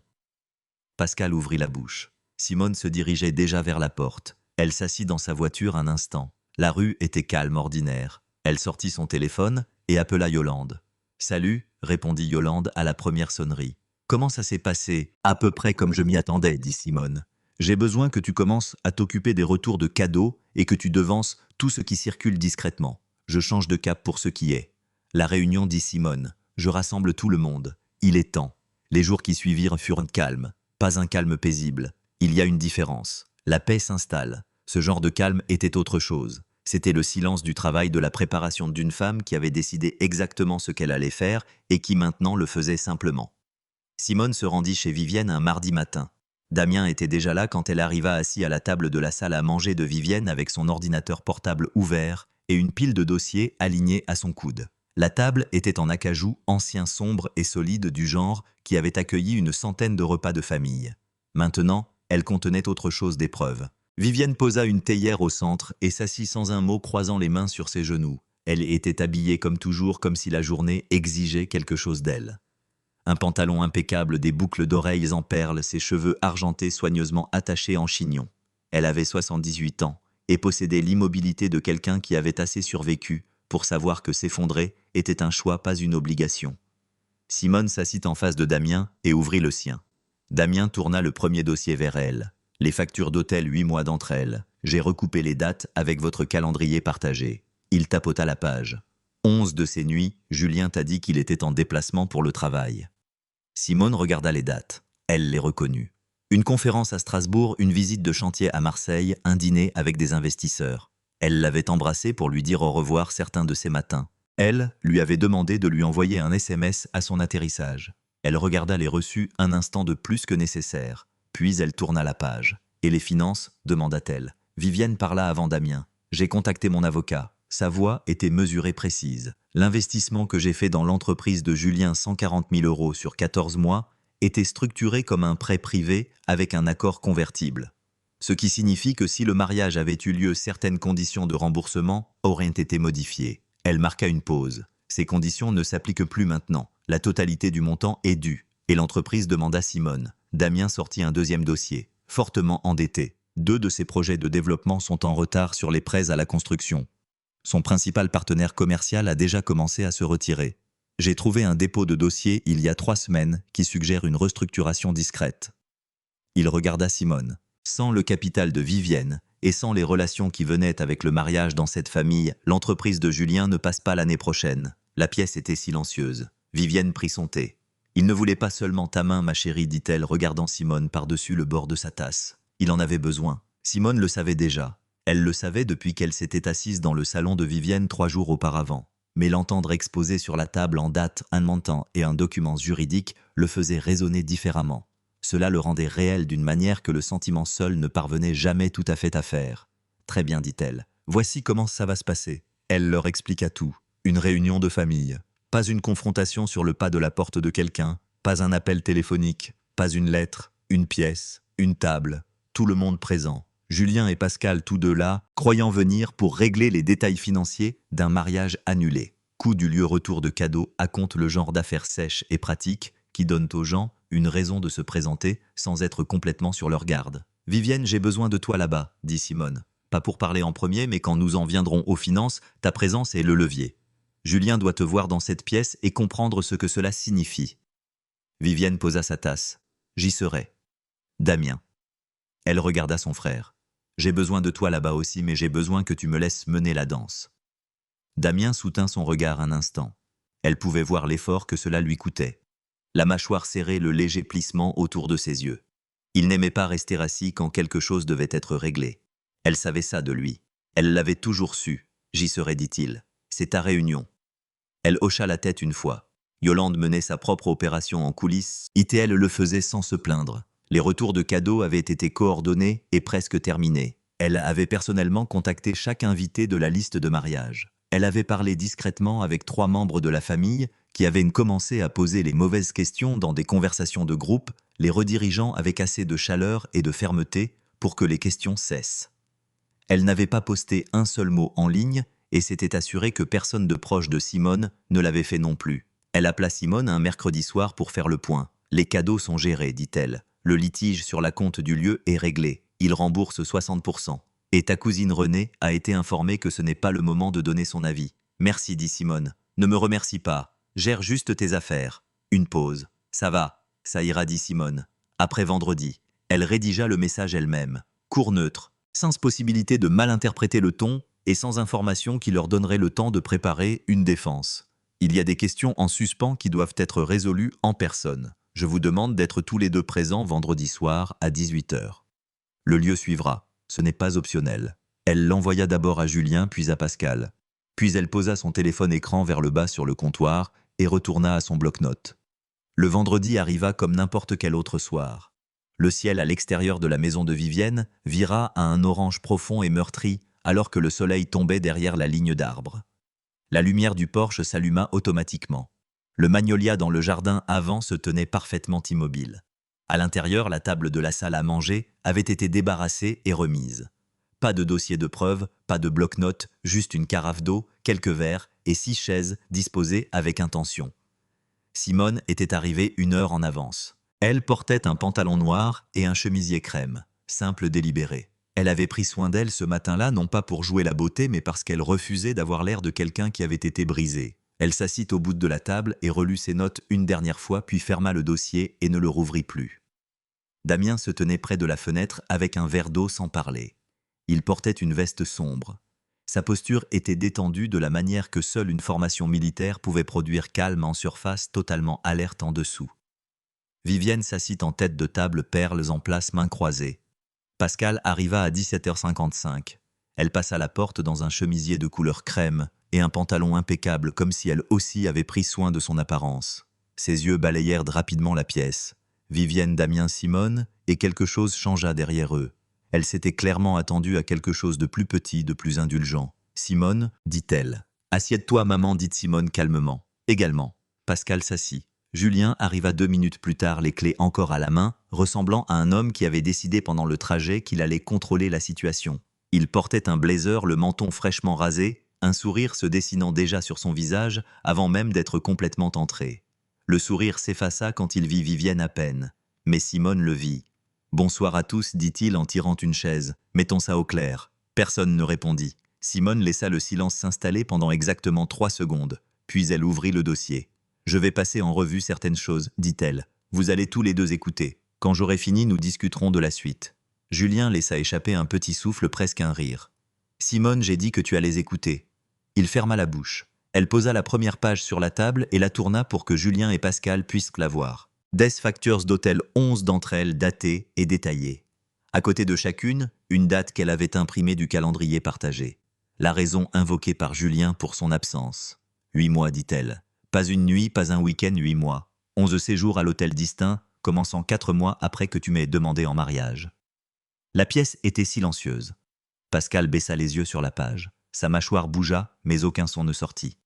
Pascal ouvrit la bouche. Simone se dirigeait déjà vers la porte. Elle s'assit dans sa voiture un instant. La rue était calme, ordinaire. Elle sortit son téléphone et appela Yolande. « Salut », répondit Yolande à la première sonnerie. « Comment ça s'est passé ?»« À peu près comme je m'y attendais, » dit Simone. « J'ai besoin que tu commences à t'occuper des retours de cadeaux et que tu devances tout ce qui circule discrètement. Je change de cap pour ce qui est. » La réunion, dit Simone. « Je rassemble tout le monde. Il est temps. » Les jours qui suivirent furent calmes. Pas un calme paisible. Il y a une différence. La paix s'installe. Ce genre de calme était autre chose. C'était le silence du travail, de la préparation d'une femme qui avait décidé exactement ce qu'elle allait faire et qui maintenant le faisait simplement. Simone se rendit chez Vivienne un mardi matin. Damien était déjà là quand elle arriva, assis à la table de la salle à manger de Vivienne avec son ordinateur portable ouvert et une pile de dossiers alignés à son coude. La table était en acajou, ancien, sombre et solide, du genre qui avait accueilli une centaine de repas de famille. Maintenant, elle contenait autre chose d'épreuve. Vivienne posa une théière au centre et s'assit sans un mot, croisant les mains sur ses genoux. Elle était habillée comme toujours, comme si la journée exigeait quelque chose d'elle. Un pantalon impeccable, des boucles d'oreilles en perles, ses cheveux argentés soigneusement attachés en chignon. Elle avait 78 ans et possédait l'immobilité de quelqu'un qui avait assez survécu pour savoir que s'effondrer était un choix, pas une obligation. Simone s'assit en face de Damien et ouvrit le sien. Damien tourna le premier dossier vers elle. Les factures d'hôtel, 8 mois d'entre elles. J'ai recoupé les dates avec votre calendrier partagé. Il tapota la page. 11 de ces nuits, Julien t'a dit qu'il était en déplacement pour le travail. Simone regarda les dates. Elle les reconnut. Une conférence à Strasbourg, une visite de chantier à Marseille, un dîner avec des investisseurs. Elle l'avait embrassé pour lui dire au revoir certains de ces matins. Elle lui avait demandé de lui envoyer un SMS à son atterrissage. Elle regarda les reçus un instant de plus que nécessaire. Puis elle tourna la page. « Et les finances ?» demanda-t-elle. Vivienne parla avant Damien. « J'ai contacté mon avocat. » Sa voix était mesurée, précise. « L'investissement que j'ai fait dans l'entreprise de Julien, 140 000 € sur 14 mois, était structuré comme un prêt privé avec un accord convertible. Ce qui signifie que si le mariage avait eu lieu, certaines conditions de remboursement auraient été modifiées. » Elle marqua une pause. « Ces conditions ne s'appliquent plus maintenant. La totalité du montant est due. » Et l'entreprise demanda Simone. Damien sortit un deuxième dossier, fortement endetté. 2 de ses projets de développement sont en retard sur les prêts à la construction. Son principal partenaire commercial a déjà commencé à se retirer. J'ai trouvé un dépôt de dossier il y a 3 semaines qui suggère une restructuration discrète. Il regarda Simone. Sans le capital de Vivienne et sans les relations qui venaient avec le mariage dans cette famille, l'entreprise de Julien ne passe pas l'année prochaine. La pièce était silencieuse. Vivienne prit son thé. « Il ne voulait pas seulement ta main, ma chérie, dit-elle, regardant Simone par-dessus le bord de sa tasse. Il en avait besoin. » Simone le savait déjà. Elle le savait depuis qu'elle s'était assise dans le salon de Vivienne 3 jours auparavant. Mais l'entendre exposer sur la table en date un montant et un document juridique le faisait résonner différemment. Cela le rendait réel d'une manière que le sentiment seul ne parvenait jamais tout à fait à faire. « Très bien, dit-elle. Voici comment ça va se passer. » Elle leur expliqua tout. Une réunion de famille. Pas une confrontation sur le pas de la porte de quelqu'un, pas un appel téléphonique, pas une lettre, une pièce, une table, tout le monde présent. Julien et Pascal, tous deux là, croyant venir pour régler les détails financiers d'un mariage annulé. Coût du lieu, retour de cadeaux, acompte le genre d'affaires sèches et pratiques qui donnent aux gens une raison de se présenter sans être complètement sur leur garde. « Vivienne, j'ai besoin de toi là-bas », dit Simone. « Pas pour parler en premier, mais quand nous en viendrons aux finances, ta présence est le levier. Julien doit te voir dans cette pièce et comprendre ce que cela signifie. » Vivienne posa sa tasse. « J'y serai. » Damien. Elle regarda son frère. « J'ai besoin de toi là-bas aussi, mais j'ai besoin que tu me laisses mener la danse. » Damien soutint son regard un instant. Elle pouvait voir l'effort que cela lui coûtait. La mâchoire serrée, le léger plissement autour de ses yeux. Il n'aimait pas rester assis quand quelque chose devait être réglé. Elle savait ça de lui. Elle l'avait toujours su. « J'y serai, dit-il. C'est ta réunion. » Elle hocha la tête une fois. Yolande menait sa propre opération en coulisses, et elle le faisait sans se plaindre. Les retours de cadeaux avaient été coordonnés et presque terminés. Elle avait personnellement contacté chaque invité de la liste de mariage. Elle avait parlé discrètement avec 3 membres de la famille qui avaient commencé à poser les mauvaises questions dans des conversations de groupe, les redirigeant avec assez de chaleur et de fermeté pour que les questions cessent. Elle n'avait pas posté un seul mot en ligne et s'était assurée que personne de proche de Simone ne l'avait fait non plus. Elle appela Simone un mercredi soir pour faire le point. « Les cadeaux sont gérés, dit-elle. Le litige sur la compte du lieu est réglé. Il rembourse 60%. Et ta cousine Renée a été informée que ce n'est pas le moment de donner son avis. »« Merci, dit Simone. Ne me remercie pas. Gère juste tes affaires. » Une pause. « Ça va, ça ira, dit Simone. Après vendredi. » Elle rédigea le message elle-même. Court, neutre, sans possibilité de mal interpréter le ton et sans information qui leur donnerait le temps de préparer une défense. « Il y a des questions en suspens qui doivent être résolues en personne. Je vous demande d'être tous les deux présents vendredi soir à 18h. Le lieu suivra. Ce n'est pas optionnel. » Elle l'envoya d'abord à Julien, puis à Pascal. Puis elle posa son téléphone écran vers le bas sur le comptoir et retourna à son bloc-notes. Le vendredi arriva comme n'importe quel autre soir. Le ciel à l'extérieur de la maison de Vivienne vira à un orange profond et meurtri alors que le soleil tombait derrière la ligne d'arbres. La lumière du porche s'alluma automatiquement. Le magnolia dans le jardin avant se tenait parfaitement immobile. À l'intérieur, la table de la salle à manger avait été débarrassée et remise. Pas de dossier de preuves, pas de bloc-notes, juste une carafe d'eau, quelques verres et 6 chaises disposées avec intention. Simone était arrivée 1 heure en avance. Elle portait un pantalon noir et un chemisier crème, simple délibéré. Elle avait pris soin d'elle ce matin-là, non pas pour jouer la beauté, mais parce qu'elle refusait d'avoir l'air de quelqu'un qui avait été brisé. Elle s'assit au bout de la table et relut ses notes une dernière fois, puis ferma le dossier et ne le rouvrit plus. Damien se tenait près de la fenêtre avec un verre d'eau sans parler. Il portait une veste sombre. Sa posture était détendue de la manière que seule une formation militaire pouvait produire, calme en surface, totalement alerte en dessous. Vivienne s'assit en tête de table, perles en place, mains croisées. Pascal arriva à 17h55. Elle passa la porte dans un chemisier de couleur crème et un pantalon impeccable, comme si elle aussi avait pris soin de son apparence. Ses yeux balayèrent rapidement la pièce. Vivienne, Damien, Simone, et quelque chose changea derrière eux. Elle s'était clairement attendue à quelque chose de plus petit, de plus indulgent. « Simone, dit-elle. »« Assieds-toi, maman, dit Simone calmement. »« Également. » Pascal s'assit. Julien arriva 2 minutes plus tard, les clés encore à la main, ressemblant à un homme qui avait décidé pendant le trajet qu'il allait contrôler la situation. Il portait un blazer, le menton fraîchement rasé, un sourire se dessinant déjà sur son visage avant même d'être complètement entré. Le sourire s'effaça quand il vit Vivienne à peine. Mais Simone le vit. « Bonsoir à tous, dit-il en tirant une chaise. Mettons ça au clair. » Personne ne répondit. Simone laissa le silence s'installer pendant exactement 3 secondes. Puis elle ouvrit le dossier. « Je vais passer en revue certaines choses, dit-elle. Vous allez tous les deux écouter. Quand j'aurai fini, nous discuterons de la suite. » Julien laissa échapper un petit souffle, presque un rire. « Simone, j'ai dit que tu allais écouter. » Il ferma la bouche. Elle posa la première page sur la table et la tourna pour que Julien et Pascal puissent la voir. Des factures d'hôtel, 11 d'entre elles datées et détaillées. À côté de chacune, une date qu'elle avait imprimée du calendrier partagé. La raison invoquée par Julien pour son absence. 8 mois, dit-elle. Pas une nuit, pas un week-end, 8 mois. 11 séjours à l'hôtel distinct, commençant 4 mois après que tu m'aies demandé en mariage. La pièce était silencieuse. Pascal baissa les yeux sur la page. Sa mâchoire bougea, mais aucun son ne sortit.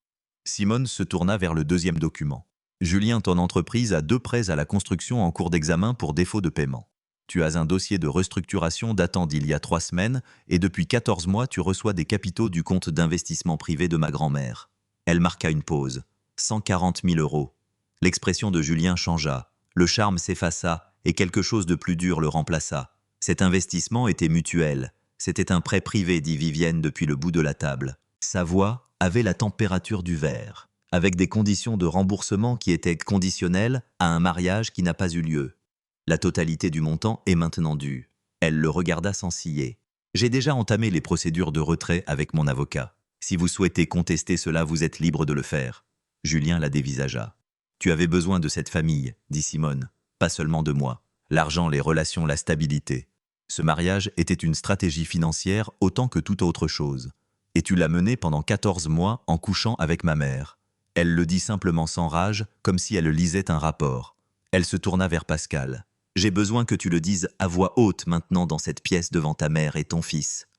Simone se tourna vers le 2e document. Julien, ton entreprise a 2 prêts à la construction en cours d'examen pour défaut de paiement. Tu as un dossier de restructuration datant d'il y a 3 semaines et depuis 14 mois, tu reçois des capitaux du compte d'investissement privé de ma grand-mère. » Elle marqua une pause. 140 000 euros. L'expression de Julien changea. Le charme s'effaça et quelque chose de plus dur le remplaça. Cet investissement était mutuel. C'était un prêt privé, dit Vivienne depuis le bout de la table. Sa voix avait la température du verre, avec des conditions de remboursement qui étaient conditionnelles à un mariage qui n'a pas eu lieu. La totalité du montant est maintenant due. Elle le regarda sans ciller. J'ai déjà entamé les procédures de retrait avec mon avocat. Si vous souhaitez contester cela, vous êtes libre de le faire. Julien la dévisagea. Tu avais besoin de cette famille, dit Simone. Pas seulement de moi. L'argent, les relations, la stabilité. Ce mariage était une stratégie financière autant que toute autre chose. Et tu l'as mené pendant 14 mois en couchant avec ma mère. Elle le dit simplement sans rage, comme si elle lisait un rapport. Elle se tourna vers Pascal. J'ai besoin que tu le dises à voix haute maintenant dans cette pièce devant ta mère et ton fils.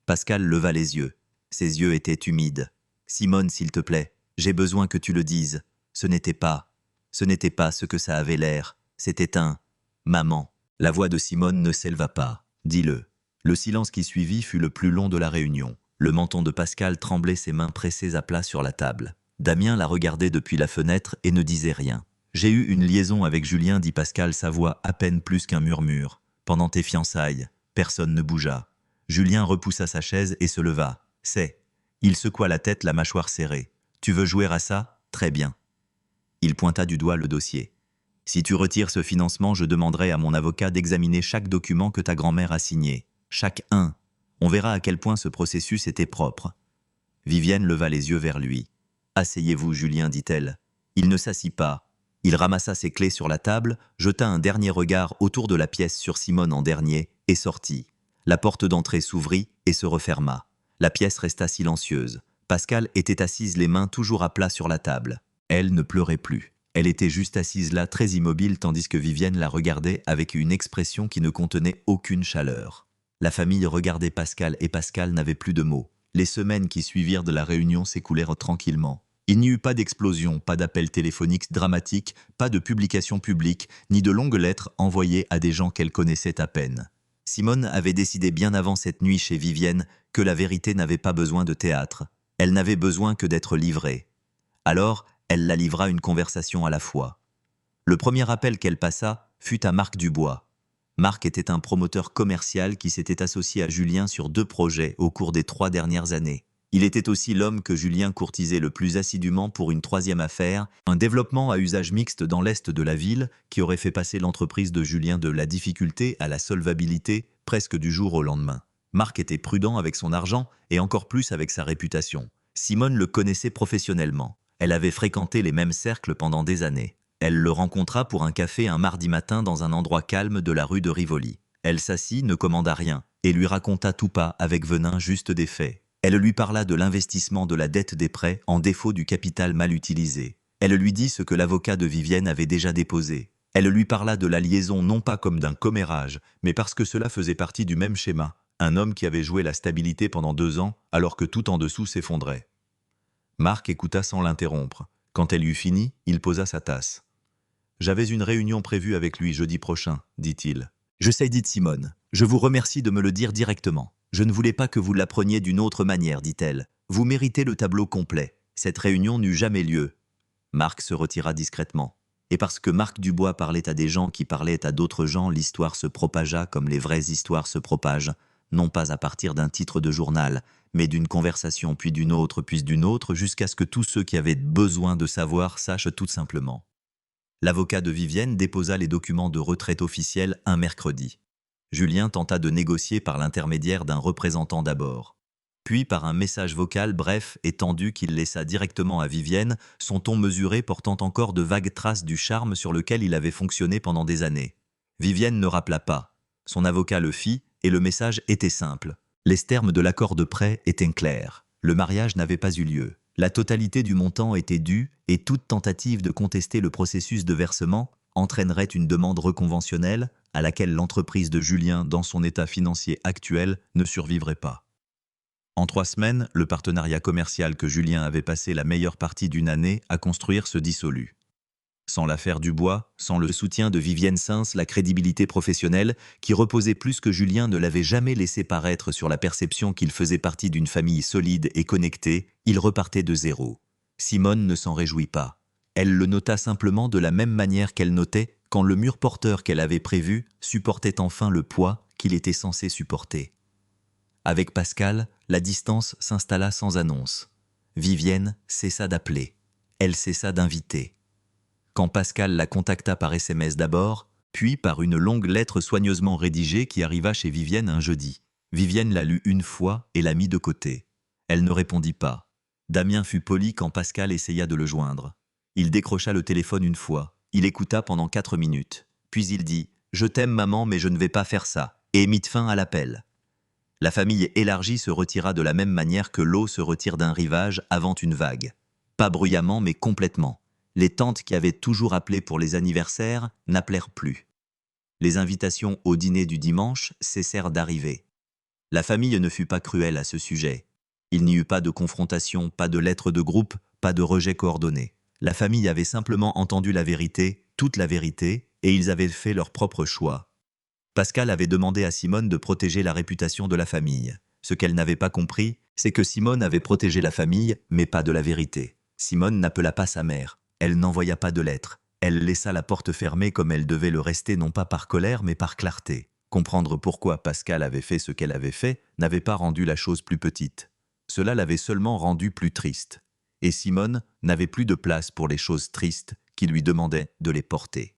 Pascal leva les yeux. Ses yeux étaient humides. Simone, s'il te plaît, j'ai besoin que tu le dises. Ce n'était pas ce que ça avait l'air. C'était un maman. La voix de Simone ne s'éleva pas. Dis-le. Le silence qui suivit fut le plus long de la réunion. Le menton de Pascal tremblait, ses mains pressées à plat sur la table. Damien la regardait depuis la fenêtre et ne disait rien. J'ai eu une liaison avec Julien, dit Pascal, sa voix à peine plus qu'un murmure. Pendant tes fiançailles, personne ne bougea. Julien repoussa sa chaise et se leva. C'est. Il secoua la tête, la mâchoire serrée. Tu veux jouer à ça? Très bien. Il pointa du doigt le dossier. Si tu retires ce financement, je demanderai à mon avocat d'examiner chaque document que ta grand-mère a signé. Chaque un. On verra à quel point ce processus était propre. Vivienne leva les yeux vers lui. Asseyez-vous, Julien, dit-elle. Il ne s'assit pas. Il ramassa ses clés sur la table, jeta un dernier regard autour de la pièce sur Simone en dernier et sortit. La porte d'entrée s'ouvrit et se referma. La pièce resta silencieuse. Pascal était assise, les mains toujours à plat sur la table. Elle ne pleurait plus. Elle était juste assise là, très immobile, tandis que Vivienne la regardait avec une expression qui ne contenait aucune chaleur. La famille regardait Pascal et Pascal n'avait plus de mots. Les semaines qui suivirent de la réunion s'écoulèrent tranquillement. Il n'y eut pas d'explosion, pas d'appel téléphonique dramatique, pas de publication publique, ni de longues lettres envoyées à des gens qu'elle connaissait à peine. Simone avait décidé bien avant cette nuit chez Vivienne que la vérité n'avait pas besoin de théâtre. Elle n'avait besoin que d'être livrée. Alors, elle la livra une conversation à la fois. Le premier appel qu'elle passa fut à Marc Dubois. Marc était un promoteur commercial qui s'était associé à Julien sur 2 projets au cours des 3 dernières années. Il était aussi l'homme que Julien courtisait le plus assidûment pour une 3e affaire, un développement à usage mixte dans l'est de la ville qui aurait fait passer l'entreprise de Julien de la difficulté à la solvabilité presque du jour au lendemain. Marc était prudent avec son argent et encore plus avec sa réputation. Simone le connaissait professionnellement. Elle avait fréquenté les mêmes cercles pendant des années. Elle le rencontra pour un café un mardi matin dans un endroit calme de la rue de Rivoli. Elle s'assit, ne commanda rien, et lui raconta tout pas avec venin juste des faits. Elle lui parla de l'investissement de la dette des prêts en défaut du capital mal utilisé. Elle lui dit ce que l'avocat de Vivienne avait déjà déposé. Elle lui parla de la liaison non pas comme d'un commérage, mais parce que cela faisait partie du même schéma. Un homme qui avait joué la stabilité pendant 2 ans alors que tout en dessous s'effondrait. Marc écouta sans l'interrompre. Quand elle eut fini, il posa sa tasse. « J'avais une réunion prévue avec lui jeudi prochain, dit-il. Je sais, dit Simone. Je vous remercie de me le dire directement. Je ne voulais pas que vous l'appreniez d'une autre manière, dit-elle. Vous méritez le tableau complet. Cette réunion n'eut jamais lieu. Marc se retira discrètement. Et parce que Marc Dubois parlait à des gens qui parlaient à d'autres gens, l'histoire se propagea comme les vraies histoires se propagent, non pas à partir d'un titre de journal, mais d'une conversation, puis d'une autre, jusqu'à ce que tous ceux qui avaient besoin de savoir sachent tout simplement. L'avocat de Vivienne déposa les documents de retraite officiels un mercredi. Julien tenta de négocier par l'intermédiaire d'un représentant d'abord. Puis par un message vocal bref et tendu qu'il laissa directement à Vivienne, son ton mesuré portant encore de vagues traces du charme sur lequel il avait fonctionné pendant des années. Vivienne ne rappela pas. Son avocat le fit et le message était simple. Les termes de l'accord de prêt étaient clairs. Le mariage n'avait pas eu lieu. La totalité du montant était due et toute tentative de contester le processus de versement entraînerait une demande reconventionnelle à laquelle l'entreprise de Julien, dans son état financier actuel, ne survivrait pas. En 3 semaines, le partenariat commercial que Julien avait passé la meilleure partie d'une année à construire se dissolut. Sans l'affaire Dubois, sans le soutien de Vivienne Sains, la crédibilité professionnelle, qui reposait plus que Julien ne l'avait jamais laissé paraître sur la perception qu'il faisait partie d'une famille solide et connectée, il repartait de zéro. Simone ne s'en réjouit pas. Elle le nota simplement de la même manière qu'elle notait quand le mur porteur qu'elle avait prévu supportait enfin le poids qu'il était censé supporter. Avec Pascal, la distance s'installa sans annonce. Vivienne cessa d'appeler. Elle cessa d'inviter. Quand Pascal la contacta par SMS d'abord, puis par une longue lettre soigneusement rédigée qui arriva chez Vivienne un jeudi. Vivienne la lut une fois et la mit de côté. Elle ne répondit pas. Damien fut poli quand Pascal essaya de le joindre. Il décrocha le téléphone une fois. Il écouta pendant 4 minutes. Puis il dit « Je t'aime maman, mais je ne vais pas faire ça » et mit fin à l'appel. La famille élargie se retira de la même manière que l'eau se retire d'un rivage avant une vague. Pas bruyamment, mais complètement. Les tantes qui avaient toujours appelé pour les anniversaires n'appelèrent plus. Les invitations au dîner du dimanche cessèrent d'arriver. La famille ne fut pas cruelle à ce sujet. Il n'y eut pas de confrontation, pas de lettres de groupe, pas de rejet coordonné. La famille avait simplement entendu la vérité, toute la vérité, et ils avaient fait leur propre choix. Pascal avait demandé à Simone de protéger la réputation de la famille. Ce qu'elle n'avait pas compris, c'est que Simone avait protégé la famille, mais pas de la vérité. Simone n'appela pas sa mère. Elle n'envoya pas de lettre. Elle laissa la porte fermée comme elle devait le rester non pas par colère mais par clarté. Comprendre pourquoi Pascal avait fait ce qu'elle avait fait n'avait pas rendu la chose plus petite. Cela l'avait seulement rendue plus triste. Et Simone n'avait plus de place pour les choses tristes qui lui demandaient de les porter.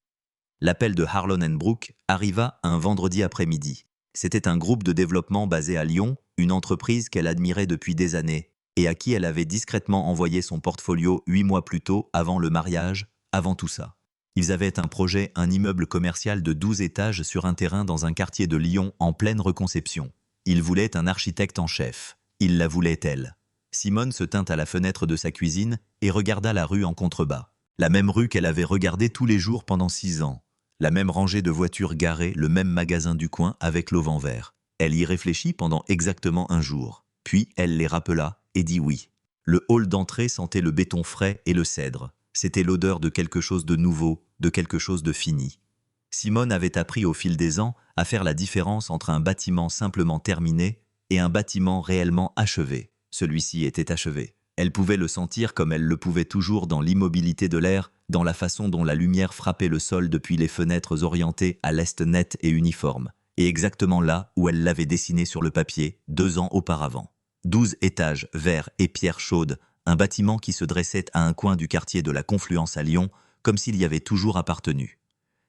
L'appel de Harlon & Brooke arriva un vendredi après-midi. C'était un groupe de développement basé à Lyon, une entreprise qu'elle admirait depuis des années, et à qui elle avait discrètement envoyé son portfolio 8 mois plus tôt, avant le mariage, avant tout ça. Ils avaient un projet, un immeuble commercial de 12 étages sur un terrain dans un quartier de Lyon en pleine reconception. Ils voulaient un architecte en chef. Ils la voulaient elle. Simone se tint à la fenêtre de sa cuisine et regarda la rue en contrebas. La même rue qu'elle avait regardée tous les jours pendant 6 ans. La même rangée de voitures garées, le même magasin du coin avec l'auvent vert. Elle y réfléchit pendant exactement un jour. Puis elle les rappela et dit oui. Le hall d'entrée sentait le béton frais et le cèdre. C'était l'odeur de quelque chose de nouveau, de quelque chose de fini. Simone avait appris au fil des ans à faire la différence entre un bâtiment simplement terminé et un bâtiment réellement achevé. Celui-ci était achevé. Elle pouvait le sentir comme elle le pouvait toujours dans l'immobilité de l'air, dans la façon dont la lumière frappait le sol depuis les fenêtres orientées à l'est net et uniforme, et exactement là où elle l'avait dessiné sur le papier 2 ans auparavant. 12 étages, verre et pierre chaude, un bâtiment qui se dressait à un coin du quartier de la Confluence à Lyon, comme s'il y avait toujours appartenu.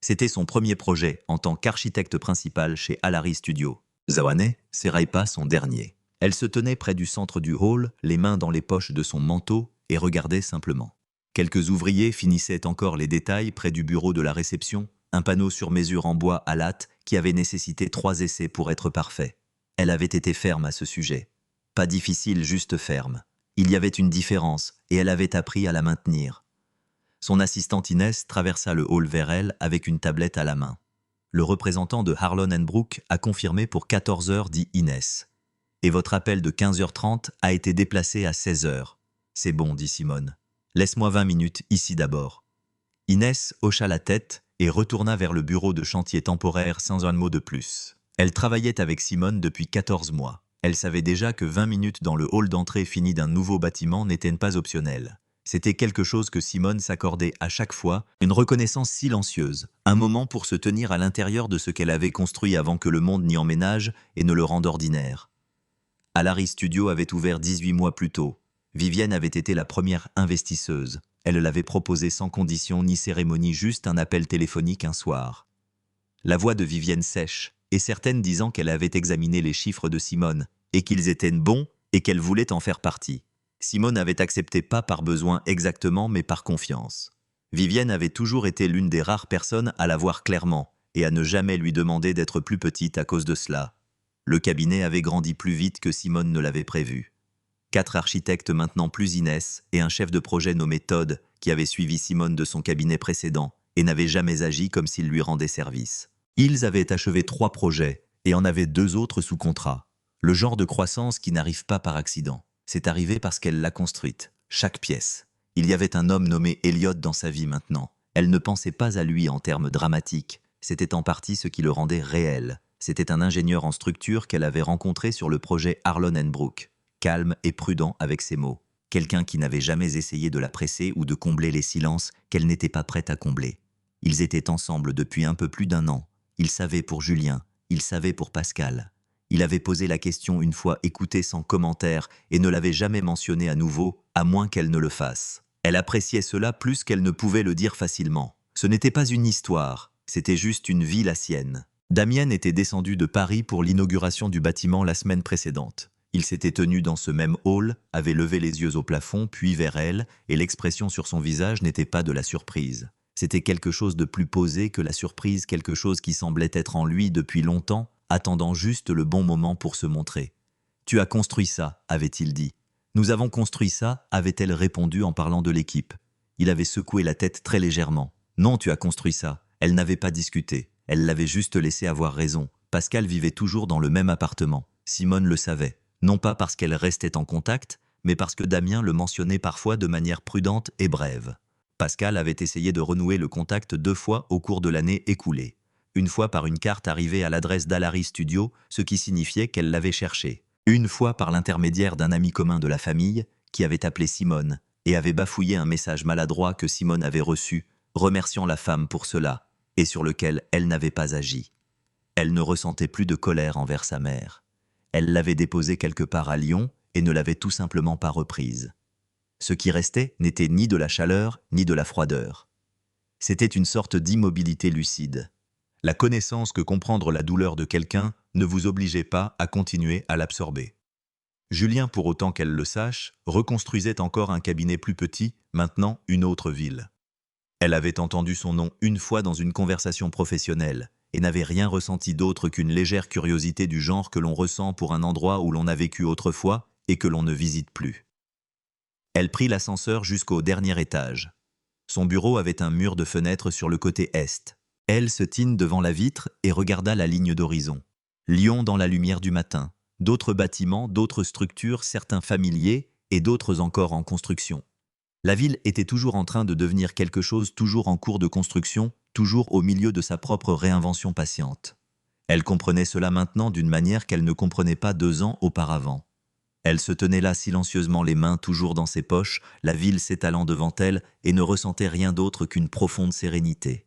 C'était son premier projet en tant qu'architecte principal chez Alary Studio. Zawane s'éraille pas son dernier. Elle se tenait près du centre du hall, les mains dans les poches de son manteau, et regardait simplement. Quelques ouvriers finissaient encore les détails près du bureau de la réception, un panneau sur mesure en bois à latte qui avait nécessité 3 essais pour être parfait. Elle avait été ferme à ce sujet. Pas difficile, juste ferme. Il y avait une différence, et elle avait appris à la maintenir. Son assistante Inès traversa le hall vers elle avec une tablette à la main. Le représentant de Harlon & Brooke a confirmé pour 14 heures, dit Inès. Et votre appel de 15h30 a été déplacé à 16h. C'est bon, dit Simone. Laisse-moi 20 minutes ici d'abord. Inès hocha la tête et retourna vers le bureau de chantier temporaire sans un mot de plus. Elle travaillait avec Simone depuis 14 mois. Elle savait déjà que 20 minutes dans le hall d'entrée fini d'un nouveau bâtiment n'étaient pas optionnelles. C'était quelque chose que Simone s'accordait à chaque fois, une reconnaissance silencieuse, un moment pour se tenir à l'intérieur de ce qu'elle avait construit avant que le monde n'y emménage et ne le rende ordinaire. Alary Studio avait ouvert 18 mois plus tôt. Vivienne avait été la première investisseuse. Elle l'avait proposé sans condition ni cérémonie, juste un appel téléphonique un soir. La voix de Vivienne sèche, et certaines disant qu'elle avait examiné les chiffres de Simone, et qu'ils étaient bons, et qu'elle voulait en faire partie. Simone avait accepté pas par besoin exactement, mais par confiance. Vivienne avait toujours été l'une des rares personnes à la voir clairement, et à ne jamais lui demander d'être plus petite à cause de cela. Le cabinet avait grandi plus vite que Simone ne l'avait prévu. 4 architectes maintenant plus Inès, et un chef de projet nommé Todd, qui avait suivi Simone de son cabinet précédent, et n'avait jamais agi comme s'il lui rendait service. Ils avaient achevé 3 projets, et en avaient 2 autres sous contrat. Le genre de croissance qui n'arrive pas par accident. C'est arrivé parce qu'elle l'a construite, chaque pièce. Il y avait un homme nommé Elliot dans sa vie maintenant. Elle ne pensait pas à lui en termes dramatiques. C'était en partie ce qui le rendait réel. C'était un ingénieur en structure qu'elle avait rencontré sur le projet Harlon & Brook, calme et prudent avec ses mots. Quelqu'un qui n'avait jamais essayé de la presser ou de combler les silences qu'elle n'était pas prête à combler. Ils étaient ensemble depuis un peu plus d'1 an. Il savait pour Julien, il savait pour Pascal. Il avait posé la question une fois écoutée sans commentaire et ne l'avait jamais mentionnée à nouveau, à moins qu'elle ne le fasse. Elle appréciait cela plus qu'elle ne pouvait le dire facilement. Ce n'était pas une histoire, c'était juste une vie la sienne. Damien était descendu de Paris pour l'inauguration du bâtiment la semaine précédente. Il s'était tenu dans ce même hall, avait levé les yeux au plafond, puis vers elle, et l'expression sur son visage n'était pas de la surprise. C'était quelque chose de plus posé que la surprise, quelque chose qui semblait être en lui depuis longtemps, attendant juste le bon moment pour se montrer. « Tu as construit ça », avait-il dit. « Nous avons construit ça », avait-elle répondu en parlant de l'équipe. Il avait secoué la tête très légèrement. « Non, tu as construit ça ». Elle n'avait pas discuté. Elle l'avait juste laissé avoir raison. Pascal vivait toujours dans le même appartement. Simone le savait. Non pas parce qu'elle restait en contact, mais parce que Damien le mentionnait parfois de manière prudente et brève. Pascal avait essayé de renouer le contact 2 fois au cours de l'année écoulée. Une fois par une carte arrivée à l'adresse d'Alary Studio, ce qui signifiait qu'elle l'avait cherché. Une fois par l'intermédiaire d'un ami commun de la famille, qui avait appelé Simone, et avait bafouillé un message maladroit que Simone avait reçu, remerciant la femme pour cela, et sur lequel elle n'avait pas agi. Elle ne ressentait plus de colère envers sa mère. Elle l'avait déposée quelque part à Lyon et ne l'avait tout simplement pas reprise. Ce qui restait n'était ni de la chaleur ni de la froideur. C'était une sorte d'immobilité lucide. La connaissance que comprendre la douleur de quelqu'un ne vous obligeait pas à continuer à l'absorber. Julien, pour autant qu'elle le sache, reconstruisait encore un cabinet plus petit, maintenant une autre ville. Elle avait entendu son nom une fois dans une conversation professionnelle et n'avait rien ressenti d'autre qu'une légère curiosité du genre que l'on ressent pour un endroit où l'on a vécu autrefois et que l'on ne visite plus. Elle prit l'ascenseur jusqu'au dernier étage. Son bureau avait un mur de fenêtre sur le côté est. Elle se tint devant la vitre et regarda la ligne d'horizon. Lyon dans la lumière du matin, d'autres bâtiments, d'autres structures, certains familiers et d'autres encore en construction. La ville était toujours en train de devenir quelque chose, toujours en cours de construction, toujours au milieu de sa propre réinvention patiente. Elle comprenait cela maintenant d'une manière qu'elle ne comprenait pas 2 ans auparavant. Elle se tenait là silencieusement, les mains toujours dans ses poches, la ville s'étalant devant elle et ne ressentait rien d'autre qu'une profonde sérénité.